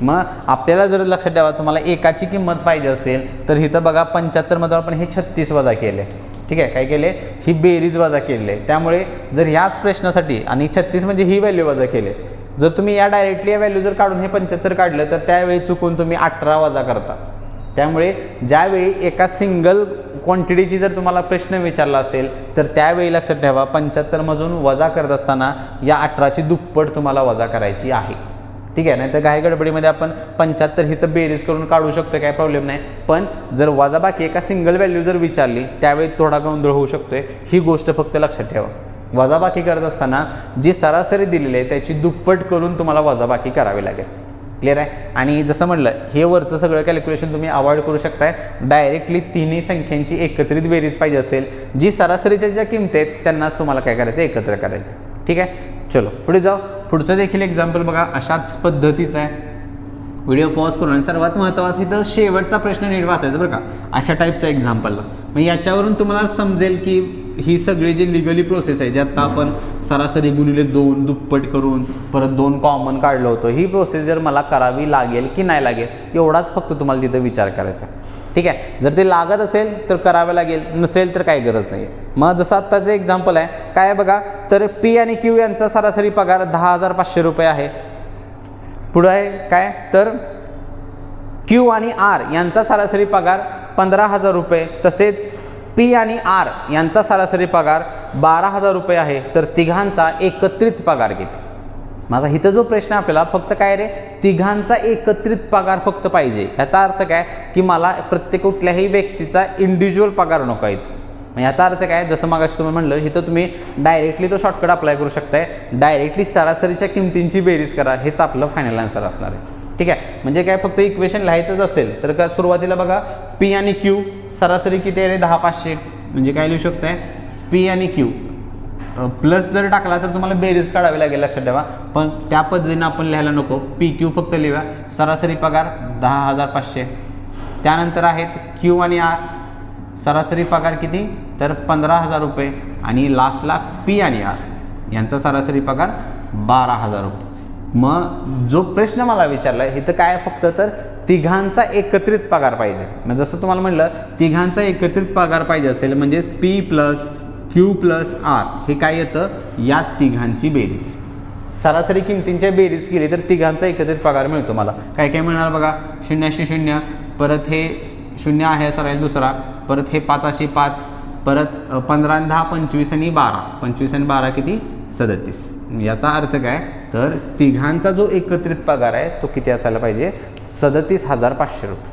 मग आपल्याला जर लक्षात ठेवा, तुम्हाला एकाची किंमत पाहिजे असेल तर इथं बघा 75 मध्ये आपण हे 36 वजा केले. ठीक आहे. काय केले, ही बेरीज वजा केली आहे. त्यामुळे जर ह्याच प्रश्नासाठी आणि 36 म्हणजे ही व्हॅल्यू वजा केली, जर तुम्ही या डायरेक्टली या व्हॅल्यू जर काढून हे 75 काढलं तर त्यावेळी चुकून तुम्ही 18 वजा करता. त्यामुळे ज्यावेळी एका सिंगल क्वांटिटीची जर तुम्हाला प्रश्न विचारला असेल तर त्यावेळी लक्षात ठेवा 75 मधून वजा करत असताना या 18ची दुप्पट तुम्हाला वजा करायची आहे. ठीक आहे. नाही तर घाई गडबडीमध्ये आपण 75 ही तर बेरीज करून काढू शकतो, काय प्रॉब्लेम नाही. पण जर वजाबाकी एका सिंगल व्हॅल्यू जर विचारली त्यावेळी थोडा गोंधळ होऊ शकतोय. ही गोष्ट फक्त लक्षात ठेवा. वजाबाकी करत असताना जी सरासरी दिलेली आहे त्याची दुप्पट करून तुम्हाला वजाबाकी करावी लागेल. क्लिअर आहे. आणि जसं म्हटलं, हे वरचं सगळं कॅल्क्युलेशन तुम्ही अवॉइड करू शकताय. डायरेक्टली तिन्ही संख्यांची एकत्रित बेरीज पाहिजे असेल, जी सरासरीच्या ज्या किमती आहेत त्यांनाच तुम्हाला काय करायचं, एकत्र करायचं. ठीक आहे. चलो पुढे जाऊ. पुढचं देखील एक्झाम्पल बघा अशाच पद्धतीचं आहे. व्हिडिओ पॉज करून सर्वात महत्त्वाचं इथं शेवटचा प्रश्न नीट वाचायचा बरं का, अशा टाईपचा एक्झाम्पलला. मग याच्यावरून तुम्हाला समजेल की ही सगळी जी लिगली प्रोसेस आहे, ज्यात आपण सरासरी गुणिले 2 दुप्पट करून परत 2 कॉमन काढलं होतं, ही प्रोसेस जर मला करावी लागेल की नाही लागेल एवढाच फक्त तुम्हाला तिथं विचार करायचा. ठीक आहे. जर ते लागत असेल तर करावं लागेल, नसेल तर काही गरज नाही. मग जसं आत्ताचं एक्झाम्पल आहे काय बघा, तर P आणि Q यांचा सरासरी पगार 10,500 रुपये आहे. पुढं आहे काय, तर Q आणि R यांचा सरासरी पगार 15,000 रुपये. तसेच P आणि R यांचा सरासरी पगार 12,000 रुपये आहे. तर तिघांचा एकत्रित पगार किती. माझा इथं जो प्रश्न आपल्याला फक्त काय रे, तिघांचा एकत्रित पगार फक्त पाहिजे. याचा अर्थ काय की मला प्रत्येक कुठल्याही व्यक्तीचा इंडिव्हिज्युअल पगार नको आहे. मग याचा अर्थ काय, जसं मागाशी तुम्ही म्हणलं इथं तुम्ही डायरेक्टली तो शॉर्टकट अप्लाय करू शकताय. डायरेक्टली सरासरीच्या किमतींची बेरीज करा, हेच आपलं फायनल आन्सर असणार आहे. ठीक आहे. म्हणजे काय फक्त इक्वेशन लिहायचंच असेल तर का सुरुवातीला बघा P आणि Q सरासरी किती आहे रे, 10,500. म्हणजे काय लिहू शकताय, P आणि Q प्लस जर टाकला तर तुम्हाला बेरीज काढावी लागेल, लक्षात ठेवा. पण त्या पद्धतीनं आपण लिहायला नको. PQ फक्त लिहा. सरासरी पगार 10,500. त्यानंतर आहेत Q आणि R, सरासरी पगार किती, तर 15,000 रुपये. आणि लास्टला P आणि R यांचा सरासरी पगार 12,000 रुपये. मग जो प्रश्न मला विचारला इथं काय फक्त तर तिघांचा एकत्रित पगार पाहिजे. मग जसं तुम्हाला म्हटलं तिघांचा एकत्रित पगार पाहिजे असेल म्हणजेच P + Q + R हे काय येतं, या तिघांची बेरीज. सरासरी किमतींच्या बेरीज केली तर तिघांचा एकत्रित पगार मिळतो. मला काय काय मिळणार बघा, 0 0, परत हे 0 आहे असा राहील दुसरा, परत हे 5 5, परत 15 आणि 10 25 आणि 12, 25 आणि 12 किती, 37. याचा अर्थ काय, तर तिघांचा जो एकत्रित पगार आहे तो किती असायला पाहिजे, 37,500 रुपये.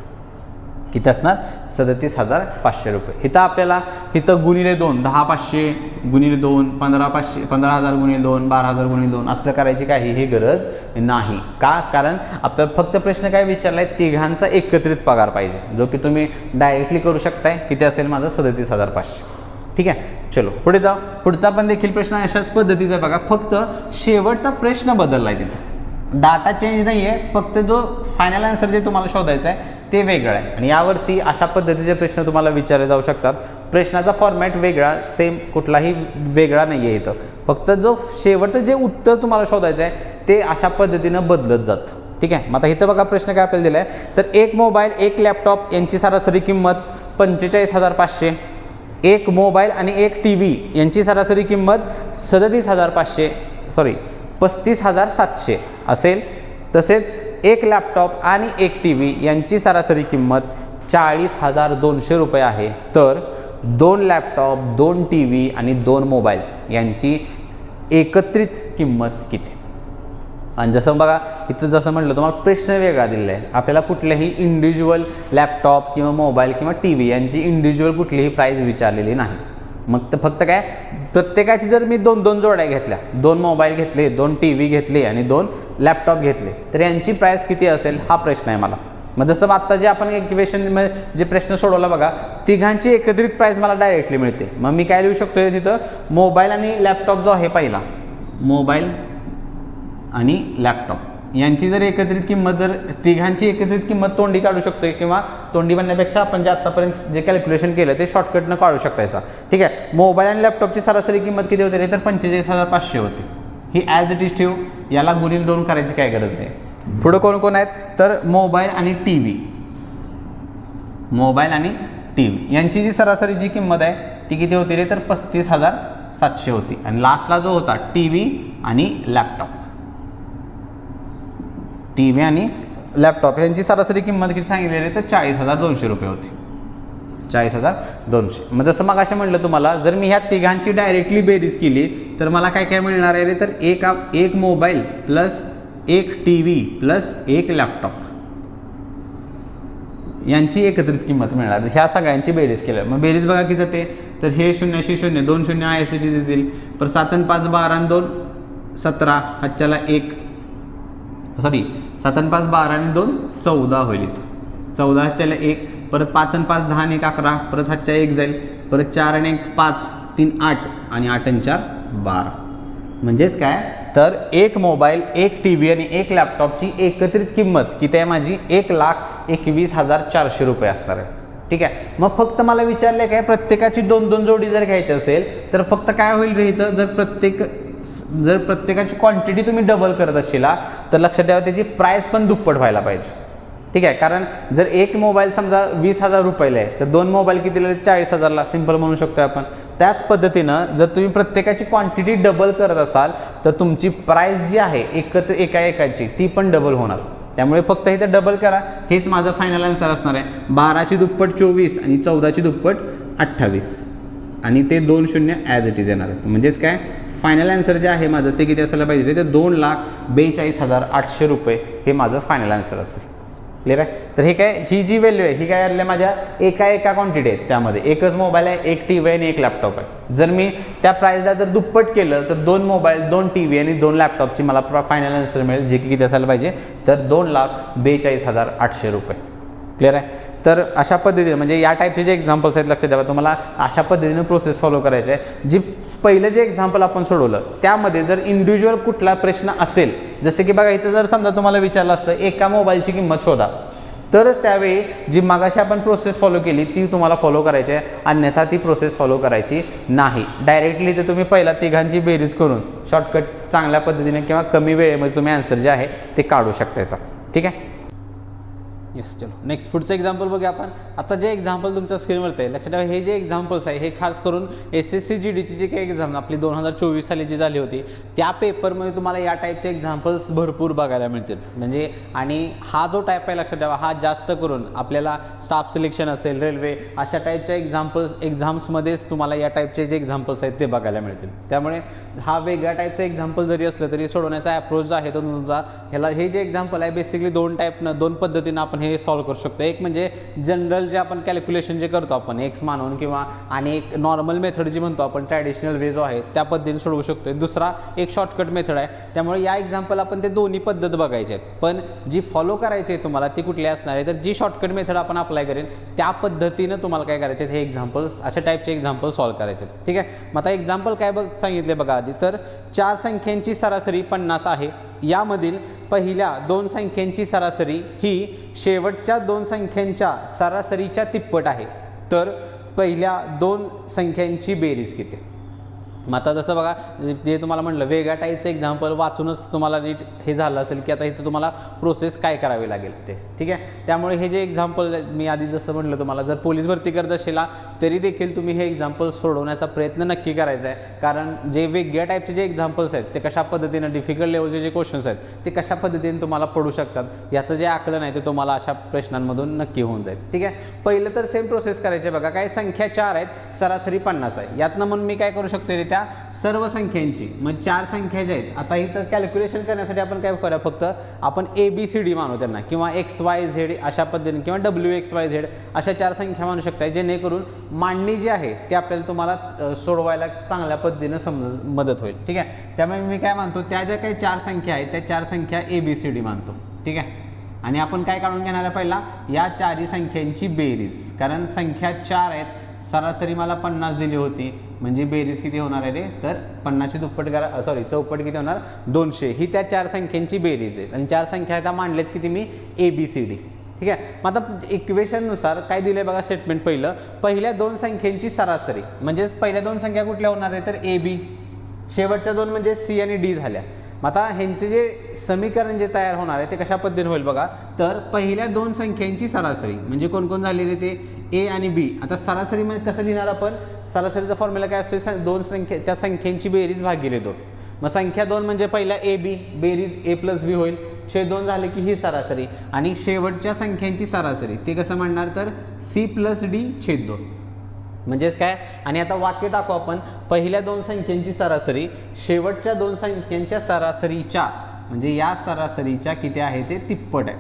किती असणार 37,500 रुपये. इथं आपल्याला इथं गुणिले 2 10,500 गुणिले 2 15,500 15,000 गुणिले 2 12,000 गुणिले 2 असं करायची काहीही गरज नाही. का? कारण आपल्याला फक्त प्रश्न काय विचारला आहे, तिघांचा एकत्रित पगार पाहिजे, जो की तुम्ही डायरेक्टली करू शकताय. किती असेल माझं 37,500. ठीक आहे, चलो पुढे जाऊ. पुढचा पण देखील प्रश्न अशाच पद्धतीचा बघा, फक्त शेवटचा प्रश्न बदलला आहे. तिथं डाटा चेंज नाही आहे, फक्त जो फायनल आन्सर जे तुम्हाला शोधायचा आहे ते वेगळं आहे. आणि यावरती अशा पद्धतीचे प्रश्न तुम्हाला विचारले जाऊ शकतात. प्रश्नाचा फॉर्मॅट वेगळा, सेम कुठलाही वेगळा नाही आहे. इथं फक्त जो शेवटचं जे उत्तर तुम्हाला शोधायचं आहे ते अशा पद्धतीनं बदलत जातं. ठीक आहे, मग आता इथं बघा प्रश्न काय आपल्याला दिला आहे, तर एक मोबाईल एक लॅपटॉप यांची सरासरी किंमत 45,500, एक मोबाईल आणि एक टी व्ही यांची सरासरी किंमत 35,700 असेल. तसेच एक लॅपटॉप आणि एक टी व्ही यांची सरासरी किंमत 40,200 रुपये आहे. तर 2 लॅपटॉप 2 टी व्ही आणि 2 मोबाईल यांची एकत्रित किंमत किती? आणि जसं बघा इथं जसं म्हटलं तुम्हाला प्रश्न वेगळा दिलेला आहे. आपल्याला कुठल्याही इंडिव्हिज्युअल लॅपटॉप किंवा मोबाईल किंवा टी व्ही यांची इंडिव्हिज्युअल कुठलीही प्राईस विचारलेली नाही. मग तर फक्त काय, प्रत्येकाची जर मी 2-2 जोड्या घेतल्या, 2 मोबाईल घेतले, 2 टी व्ही घेतले आणि 2 लॅपटॉप घेतले, तर यांची प्राईस किती असेल हा प्रश्न आहे मला. मग जसं आत्ता जे आपण एक्झिबिशन जे प्रश्न सोडवला बघा, तिघांची एकत्रित प्राईस मला डायरेक्टली मिळते. मग मी काय लिहू शकतो तिथं, मोबाईल आणि लॅपटॉप जो आहे पहिला, मोबाईल आणि लॅपटॉप यांची जर एकत्रित किंमत, जर तिघांची एकत्रित किंमत तोंडी काढू शकतोय, किंवा तोंडी बनण्यापेक्षा आपण जे आत्तापर्यंत जे कॅल्क्युलेशन केलं ते शॉर्टकटनं काढू शकतायचा. ठीक आहे, मोबाईल आणि लॅपटॉपची सरासरी किंमत किती होती रे, तर 45,500 होती. ही ॲज इट इज ठेवू, याला गुणिले 2 करायची काय गरज नाही. पुढं कोण कोण आहेत, तर मोबाईल आणि टी व्ही, मोबाईल आणि टी व्ही यांची जी सरासरी जी किंमत आहे ती किती होती रे, तर 35,700 होती. आणि लास्टला जो होता टी व्ही आणि लॅपटॉप, टी व्ही आणि लॅपटॉप यांची सरासरी किंमत किती सांगितली रे, तर 40,200 रुपये होती. 40,200. मग जसं मग असे म्हटलं तुम्हाला, जर मी ह्या तिघांची डायरेक्टली बेरीज केली तर मला काय काय मिळणार आहे रे, तर एक मोबाईल प्लस एक टी व्ही प्लस एक लॅपटॉप यांची एकत्रित किंमत मिळणार. ह्या सगळ्यांची बेरीज केलं, मग बेरीज बघा किती जाते, तर हे 0 2 0 आय सी टी देतील, पर 7 आणि 5 12 आणि 2 17, हातच्याला 1 7 आणि 5 12 आणि 2 14 होईल. इथं 14 हातच्याला 1, परत 5 आणि 5 10 आणि 1 11, परत हातच्या 1 जाईल, परत 4 आणि 1 5 3 8 आणि 8 आणि 4 12. म्हणजेच काय, तर एक मोबाईल एक टी व्ही आणि एक लॅपटॉपची एकत्रित किंमत किती आहे माझी, 1,21,400 रुपये असणार आहे. ठीक आहे, मग फक्त मला विचारले काय, प्रत्येकाची 2-2 जोडी जर घ्यायची असेल तर फक्त काय होईल रे इथं, जर प्रत्येकाची क्वांटिटी तुम्ही डबल करत असेला तर लक्षात ठेवा त्याची प्राईस पण दुप्पट व्हायला पाहिजे. ठीक आहे, कारण जर एक मोबाईल समजा 20,000 रुपयाला आहे तर 2 मोबाईल कितीला 40,000ला सिंपल म्हणू शकतो आपण. त्याच पद्धतीनं जर तुम्ही प्रत्येकाची क्वांटिटी डबल करत असाल तर तुमची प्राईस जी आहे एकाची ती पण डबल होणार. त्यामुळे फक्त इथं डबल करा, हेच माझं फायनल आन्सर असणार आहे. 12ची दुप्पट 24 आणि 14ची दुप्पट 28 आणि ते 2 0 ॲज इट इज येणार आहे. म्हणजेच काय, फायनल आन्सर जे आहे माझं ते किती असायला पाहिजे, ते 2,42,800 रुपये हे माझं फायनल आन्सर असेल. क्लिअर आहे. तर हे काय, ही जी व्हॅल्यू आहे ही काय आली माझ्या एका क्वांटिटी आहेत, त्यामध्ये एकच मोबाईल आहे, एक टी व्ही आणि एक लॅपटॉप आहे. जर मी त्या प्राईसला जर दुप्पट केलं तर 2 मोबाईल 2 टी व्ही आणि 2 लॅपटॉपची मला फायनल आन्सर मिळेल, जे की किती असायला पाहिजे, तर 2,42,800 रुपये. क्लिअर आहे. तर अशा पद्धतीने म्हणजे या टाईपचे जे एक्झाम्पल्स आहेत लक्षात ठेवा, तुम्हाला अशा पद्धतीने प्रोसेस फॉलो करायचे आहे. जी पहिलं जे एक्झाम्पल आपण सोडवलं त्यामध्ये जर इंडिव्हिज्युअल कुठला प्रश्न असेल, जसे की बघा इथं जर समजा तुम्हाला विचारलं असतं एका मोबाईलची किंमत शोधा, तरच त्यावेळी जी मागाशी आपण प्रोसेस फॉलो केली ती तुम्हाला फॉलो करायची आहे, अन्यथा ती प्रोसेस फॉलो करायची नाही. डायरेक्टली ते तुम्ही पहिला तिघांची बेरीज करून शॉर्टकट चांगल्या पद्धतीने किंवा कमी वेळेमध्ये तुम्ही आन्सर जे आहे ते काढू शकतायचा. ठीक आहे. येस, चलो नेक्स्ट पुढचं एक्झाम्पल बघूया आपण. आता जे एक्झाम्पल तुमच्या स्क्रीनवरती आहे लक्षात ठेवा, हे जे एक्झाम्पल्स आहे हे खास करून SSC GDची जी काही एक्झाम आपली 2024 साली जी झाली होती त्या पेपरमध्ये तुम्हाला या टाईपचे एक्झाम्पल्स भरपूर बघायला मिळतील. म्हणजे आणि हा जो टाईप आहे लक्षात ठेवा, हा जास्त करून आपल्याला स्टाफ सिलेक्शन असेल, रेल्वे अशा टाईपच्या एक्झाम्समध्येच तुम्हाला या टाईपचे जे एक्झाम्पल्स आहेत ते बघायला मिळतील. त्यामुळे हा वेगळ्या टाईपचं एक्झाम्पल जरी असलं तरी सोडवण्याचा अप्रोच जो आहे तो तुमचा ह्याला, हे जे एक्झाम्पल आहे बेसिकली 2 पद्धतीनं आपण आपण हे सॉल्व करू शकतो. एक म्हणजे जनरल जे आपण कॅल्क्युलेशन जे करतो आपण एक्स मानून किंवा आणि एक नॉर्मल मेथड जी म्हणतो आपण ट्रॅडिशनल वे जो आहे त्या पद्धतीने सोडवू शकतो. दुसरा एक शॉर्टकट मेथड आहे. त्यामुळे या एक्झाम्पल आपण ते दोन्ही पद्धत बघायचे आहेत. पण जी फॉलो करायची आहे तुम्हाला ती कुठली असणार आहे, तर जी शॉर्टकट मेथड आपण अप्लाय करेन त्या पद्धतीनं तुम्हाला काय करायचे हे एक्झाम्पल्स अशा टाईपचे एक्झाम्पल सॉल्व करायचे. ठीक आहे. मग आता एक्झाम्पल काय सांगितले बघा आधी, तर 4 संख्यांची सरासरी 50 आहे. यामधील पहिल्या 2 संख्यांची सरासरी ही शेवटच्या 2 संख्यांच्या सरासरीच्या तिप्पट आहे. तर पहिल्या 2 संख्यांची बेरीज किती. मग आता जसं बघा जे तुम्हाला म्हटलं वेगळ्या टाईपचं एक्झाम्पल वाचूनच तुम्हाला नीट हे झालं असेल की आता इथं तुम्हाला प्रोसेस काय करावी लागेल ते. ठीक आहे. त्यामुळे हे जे एक्झाम्पल मी आधी जसं म्हटलं तुम्हाला, जर पोलीस भरती करत असेल तरी देखील तुम्ही हे एक्झाम्पल सोडवण्याचा प्रयत्न नक्की करायचा आहे. कारण जे वेगळ्या टाईपचे जे एक्झाम्पल्स आहेत ते कशा पद्धतीनं डिफिकल्ट लेवलचे जे क्वेश्चन्स आहेत ते कशा पद्धतीने तुम्हाला पडू शकतात याचं जे आकलन आहे ते तुम्हाला अशा प्रश्नांमधून नक्की होऊन जाईल. ठीक आहे. पहिलं तर सेम प्रोसेस करायची बघा. काय संख्या 4 आहेत, सरासरी 50 आहे. यातनं म्हणून मी काय करू शकतो त्या सर्व संख्यांची, मग 4 संख्या ज्या आहेत आता इथं कॅल्क्युलेशन करण्यासाठी आपण काय करूया, फक्त आपण ABCD मानू त्यांना किंवा XYZ अशा पद्धतीने किंवा WXYZ अशा 4 संख्या मानू शकता, जेणेकरून मांडणी जी आहे ते आपल्याला तुम्हाला सोडवायला चांगल्या पद्धतीनं मदत होईल. ठीक आहे. त्यामुळे मी काय मानतो त्या ज्या काही 4 संख्या आहेत त्या 4 संख्या ABCD मानतो. ठीक आहे. आणि आपण काय काढून घेणार आहे पहिला या 4 संख्यांची बेरीज, कारण संख्या 4 आहेत, सरासरी मला 50 दिली होती, म्हणजे बेरीज किती होणार आहे रे, तर 50ची दुप्पट करा, सॉरी चौपट किती होणार 200. ही त्या 4 संख्यांची बेरीज आहे आणि 4 संख्या त्या मांडल्यात किती मी ABCD. ठीक आहे. मग आता इक्वेशननुसार काय दिलं आहे बघा स्टेटमेंट, पहिल्या 2 संख्यांची सरासरी, म्हणजेच पहिल्या 2 संख्या कुठल्या होणार आहे तर AB, शेवटच्या 2 म्हणजे C आणि D झाल्या. मग आता ह्यांचे जे समीकरण जे तयार होणार आहे ते कशा पद्धतीने होईल बघा, तर पहिल्या 2 संख्यांची सरासरी म्हणजे कोण कोण झालेले ते A आणि B. आता सरासरी म्हणजे कसं लिहिणार आपण, सरासरीचा फॉर्म्युला काय असतो, 2 संख्या त्या संख्यांची बेरीज भागिले 2. मग संख्या 2 म्हणजे पहिला AB, बेरीज A + B होईल, छेद 2 झाले की ही सरासरी, आणि शेवटच्या संख्यांची सरासरी ते कसं म्हणणार तर C + D छेद 2. म्हणजेच काय, आणि आता वाक्य टाकू आपण, पहिल्या 2 संख्यांची सरासरी शेवटच्या 2 संख्यांच्या सरासरीच्या, म्हणजे या सरासरीच्या किती आहे ते तिप्पट आहे.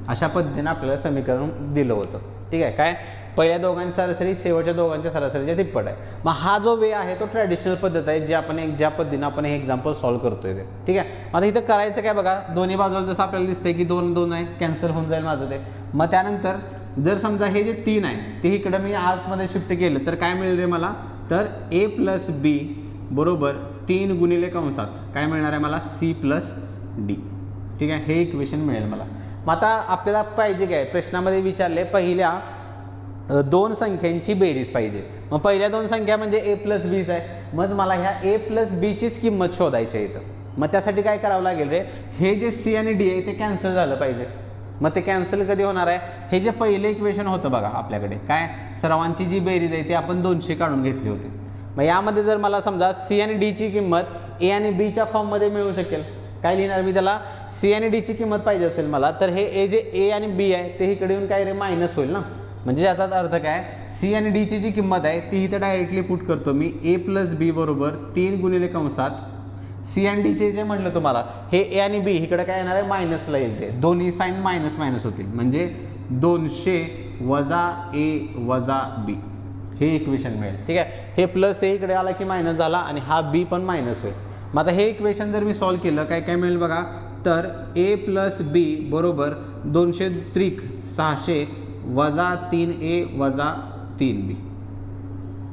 अशा पद्धतीने आपल्याला समीकरण दिलं होतं. ठीक आहे. काय पहिल्या दोघांची सरासरी शेवटच्या दोघांच्या सरासरीच्या तिप्पट आहे. मग हा जो वे आहे तो ट्रॅडिशनल पद्धत आहे, जे आपण ज्या पद्धतीनं आपण हे एक्झाम्पल सॉल्व करतोय ते. ठीक आहे. आता इथं करायचं काय बघा, दोन्ही बाजूला जसं आपल्याला दिसतंय की 2 2 आहे, कॅन्सल होऊन जाईल माझं ते. मग त्यानंतर जर समजा हे जे 3 आहे ते इकडं मी आतमध्ये शिफ्ट केलं तर काय मिळेल रे मला, तर A + B बरोबर 3 गुणिले कंसात काय मिळणार आहे मला C + D. ठीक आहे. हे इक्वेशन मिळेल मला. मग आता आपल्याला पाहिजे काय, प्रश्नामध्ये विचारले पहिल्या 2 संख्यांची बेरीज पाहिजे. मग पहिल्या 2 संख्या म्हणजे A + Bच आहे. मग मला ह्या A + Bचीच किंमत शोधायची आहे इथं. मग त्यासाठी काय करावं लागेल रे, हे जे C आणि D आहे ते कॅन्सल झालं पाहिजे. मग ते कॅन्सल कधी होणार आहे, हे जे पहिले इक्वेशन होतं बघा आपल्याकडे, काय सर्वांची जी बेरीज आहे ती आपण 200 काढून घेतली होती. मग यामध्ये जर मला समजा C आणि D ची किंमत A आणि B च्या फॉर्ममध्ये मिळू शकेल, काय लिहिणार मी त्याला, C आणि D ची किंमत पाहिजे असेल मला, तर हे जे A आणि B आहे ते इकडे येऊन काय रे मायनस होईल ना. म्हणजे याचाच अर्थ काय, C आणि D ची जी किंमत आहे ती इथं डायरेक्टली पुट करतो मी, A + B बरोबर 3 गुणिले कंसात C आणि D चे जे म्हटलं तुम्हाला, हे A आणि B इकडे काय येणार आहे मायनसला येईल, ते दोन्ही साईन मायनस मायनस होतील, म्हणजे 200 - A - B हे इक्वेशन मिळेल. ठीक आहे. हे प्लस A इकडे आला की मायनस झाला आणि हा B पण मायनस होईल. मग आता हे इक्वेशन जर मी सॉल्व केलं काय काय मिळेल बघा, तर A + B बरोबर 200 त्रिक 600 - 3A - 3B.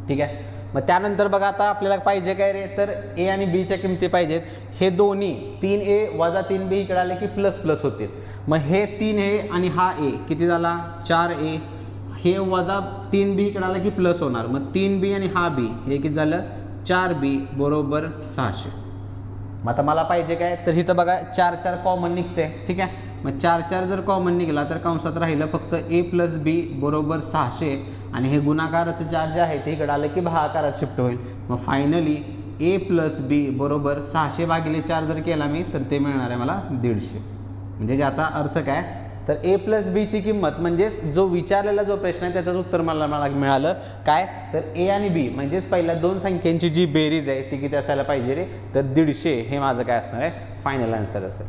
ठीक आहे. मग त्यानंतर बघा आता आपल्याला पाहिजे काय रे, तर A आणि B च्या किमती पाहिजेत. हे दोन्ही 3A - 3B इकडे आले की प्लस प्लस होतील. मग हे 3A आणि हा A किती झाला 4A, हे - 3B इकडे आलं की प्लस होणार, मग 3B आणि हा B हे किती झालं 4B बरोबर 600. मग आता मला पाहिजे काय, तर इथं बघा 4 4 कॉमन निघते. ठीक आहे. मग 4 4 जर कॉमन निघाला तर कंसात राहिलं फक्त A + B बरोबर 600, आणि हे गुणाकाराचं 4 जे आहे ते इकडे आलं की भागाकारात शिफ्ट होईल. मग फायनली A + B बरोबर 600 / 4 जर केला मी तर ते मिळणार आहे मला 150. म्हणजे ज्याचा अर्थ काय, तर A + B ची किंमत म्हणजेच जो विचारलेला जो प्रश्न आहे त्याचं उत्तर मला मिळालं काय, तर A आणि B म्हणजेच पहिल्या 2 संख्यांची जी बेरीज आहे ती किती असायला पाहिजे रे, तर 150 हे माझं काय असणार आहे फायनल आन्सर असेल.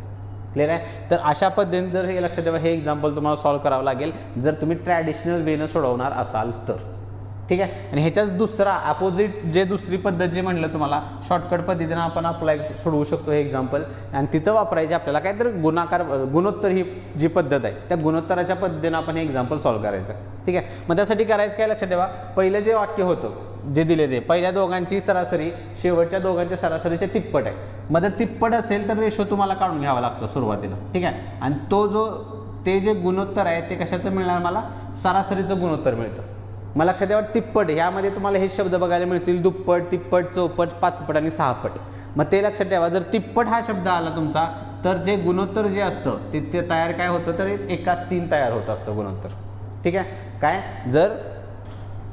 क्लिअर आहे. तर अशा पद्धतीने जर हे लक्षात ठेवा, हे एक्झाम्पल तुम्हाला सॉल्व करावं लागेल जर तुम्ही ट्रॅडिशनल वेनं सोडवणार असाल तर. ठीक आहे. आणि ह्याच्याच दुसरा अपोजिट जे दुसरी पद्धत जे म्हणलं तुम्हाला शॉर्टकट पद्धतीनं आपण अप्लाय सोडवू शकतो हे एक्झाम्पल, आणि तिथं वापरायचे आपल्याला काय तर गुणोत्तर ही जी पद्धत आहे त्या गुणोत्तराच्या पद्धतीनं आपण हे एक्झाम्पल सॉल्व करायचं. ठीक आहे. मग त्यासाठी करायचं काय लक्षात ठेवा, पहिलं जे वाक्य होतं जे दिले ते पहिल्या दोघांची सरासरी शेवटच्या दोघांच्या सरासरीच्या तिप्पट आहे. मग जर तिप्पट असेल तर रेशो तुम्हाला काढून घ्यावा लागतो सुरुवातीला. ठीक आहे. आणि ते जे गुणोत्तर आहे ते कशाचं मिळणार, मला सरासरीचं गुणोत्तर मिळतं. मला लक्षात ठेवा तिप्पट ह्यामध्ये तुम्हाला हे शब्द बघायला मिळतील, दुप्पट, तिप्पट, चौपट, पाचपट आणि सहापट. मग ते लक्षात ठेवा, जर तिप्पट हा शब्द आला तुमचा तर जे गुणोत्तर जे असतं ते तयार काय होतं तर एकाच 3 तयार होत असतं गुणोत्तर. ठीक आहे. काय जर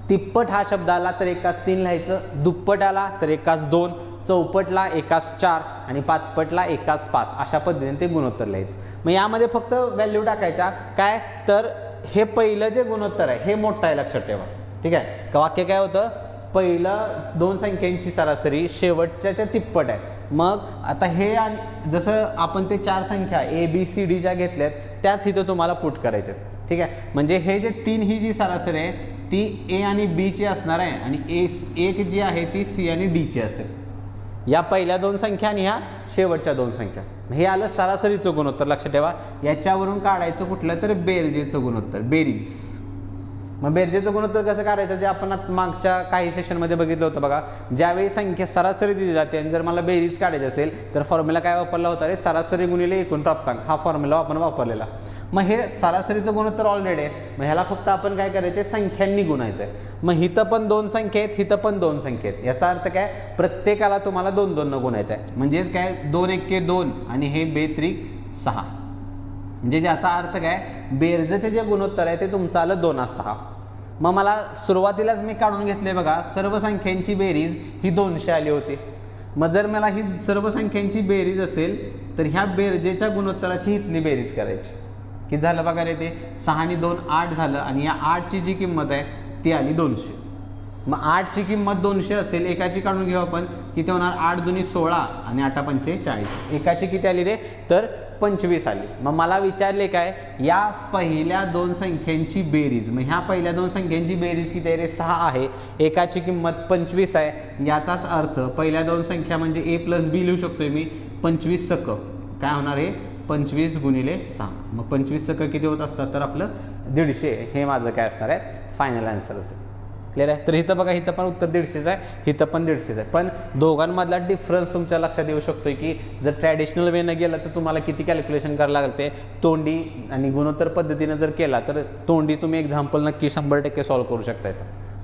तिप्पट हा शब्द आला तर एकाच 3 लिहायचं, दुप्पट आला तर एकाच 2, चौपटला एकाच 4 आणि पाचपटला एकाच 5 अशा पद्धतीने ते गुणोत्तर लिहायचं. मग यामध्ये फक्त व्हॅल्यू टाकायच्या काय तर हे पहिलं जे गुणोत्तर आहे हे मोठं आहे लक्षात ठेवा. ठीक आहे. वाक्य काय होतं, पहिलं 2 संख्यांची सरासरी शेवटच्या तिप्पट आहे. मग आता हे आणि जसं आपण ते 4 संख्या ABCD ज्या घेतल्यात त्याच इथं तुम्हाला पुट करायच्यात. ठीक आहे. म्हणजे हे जे 3 ही जी सरासरी आहे ती A आणि B ची असणार आहे आणि एक जी आहे ती C आणि D ची असेल. या पहिल्या 2 संख्या आणि ह्या शेवटच्या 2 संख्या. हे आलं सरासरीचं गुणोत्तर. लक्षात ठेवा याच्यावरून काढायचं कुठलं तर बेरजेचं गुणोत्तर, बेरीज. मग बेरजेचं गुणोत्तर कसं काढायचं, जे आपण मागच्या काही सेशनमध्ये बघितलं होतं बघा. ज्यावेळी संख्या सरासरी दिली जाते आणि जर मला बेरीज काढायची असेल तर फॉर्म्युला काय वापरला होता रे, सरासरी गुणिले एकूण प्राप्तांक हा फॉर्म्युला आपण वापरलेला. मग हे सरासरीचं गुणोत्तर ऑलरेडी आहे. मग ह्याला फक्त आपण काय करायचं, संख्यांनी गुणायचं आहे. मग हिथं पण 2 संख्या आहेत, हिथं पण 2 संख्या आहेत. याचा अर्थ काय, प्रत्येकाला तुम्हाला 2-2 न गुणायचं आहे. म्हणजेच काय 2 एके 2 आणि हे 2 त्रिक 6. म्हणजे ज्याचा अर्थ काय, बेरजेचे जे गुणोत्तर आहे ते तुमचं आलं 2/6. मग मला सुरुवातीलाच मी काढून घेतले बघा, सर्व संख्यांची बेरीज ही 200 आली होती. मग जर मला ही सर्व संख्यांची बेरीज असेल तर ह्या बेरजेच्या गुणोत्तराची इथली बेरीज करायची. किती झालं बघा रे, ते 6 आणि 2 8 झालं आणि या 8ची जी किंमत आहे ती आली 200. मग 8ची किंमत 200 असेल, एकाची काढून घेऊ आपण, किती होणार 8 दुनी 16 आणि 8 पंचे 40. एकाची किती आली रे तर 25 आली. मग मला विचारले काय, या पहिल्या 2 संख्यांची बेरीज. मग ह्या पहिल्या 2 संख्यांची बेरीज किती आहे रे, 6 आहे. एकाची किंमत 25 आहे. याचाच अर्थ पहिल्या 2 संख्या म्हणजे A + B लिहू शकतोय मी. 25 सक काय होणार आहे 25 गुणिले 6. मग 25 सक किती होत असतात तर आपलं 150. हे माझं काय असणार आहे फायनल आन्सर असेल. क्लिअर आहे. तर इथं बघा, इथं पण उत्तर 150 आहे, इथं पण 150 आहे. पण दोघांमधला डिफरन्स तुमच्या लक्षात येऊ शकतोय की जर ट्रॅडिशनल वेनं गेलं तर तुम्हाला किती कॅल्क्युलेशन करायला लागते. तोंडी आणि गुणोत्तर पद्धतीनं जर केला तर तोंडी तुम्ही एक्झाम्पल नक्की 100% सॉल्व करू शकताय.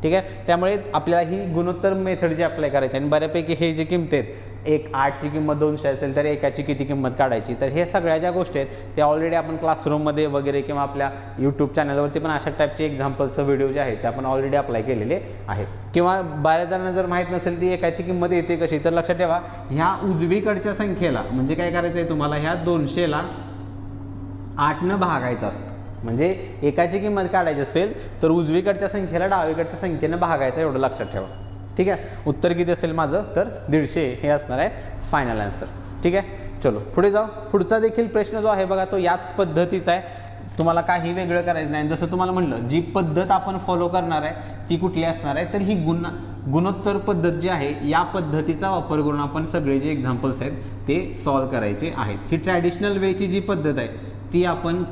ठीक आहे. त्यामुळे आपल्याला ही गुणोत्तर मेथड जी अप्लाय करायची आणि बऱ्यापैकी हे जे किंमत आहेत, एक 8ची किंमत 200 असेल तर एकाची किती किंमत काढायची, तर हे सगळ्या ज्या गोष्टी आहेत ते ऑलरेडी आपण क्लासरूममध्ये वगैरे किंवा आपल्या यूट्यूब चॅनलवरती पण अशा टाईपचे एक्झाम्पल्सचं व्हिडिओ जे आहेत ते आपण ऑलरेडी अप्लाय केलेले आहेत. किंवा बऱ्याच जणांना जर माहीत नसेल ती एकाची किंमत येते कशी, तर लक्षात ठेवा ह्या उजवीकडच्या संख्येला म्हणजे काय करायचं आहे तुम्हाला, ह्या 200ला 8नं भागायचं असतं. म्हणजे एकाची किंमत काढायची असेल तर उजवीकडच्या संख्येला डावीकडच्या संख्येनं भागायचं, एवढं लक्षात ठेवा. ठीक आहे. उत्तर किती असेल माझं तर 150 हे असणार आहे फायनल आन्सर. ठीक आहे. चलो पुढे जाऊ. पुढचा देखील प्रश्न जो आहे बघा तो याच पद्धतीचा आहे. तुम्हाला काही वेगळं करायचं नाही. जसं तुम्हाला म्हणलं जी पद्धत आपण फॉलो करणार आहे ती कुठली असणार आहे तर ही गुणोत्तर पद्धत जी आहे या पद्धतीचा वापर करून आपण सगळे जे एक्झाम्पल्स आहेत ते सॉल्व करायचे आहेत. ही ट्रॅडिशनल वेची जी पद्धत आहे ती आपण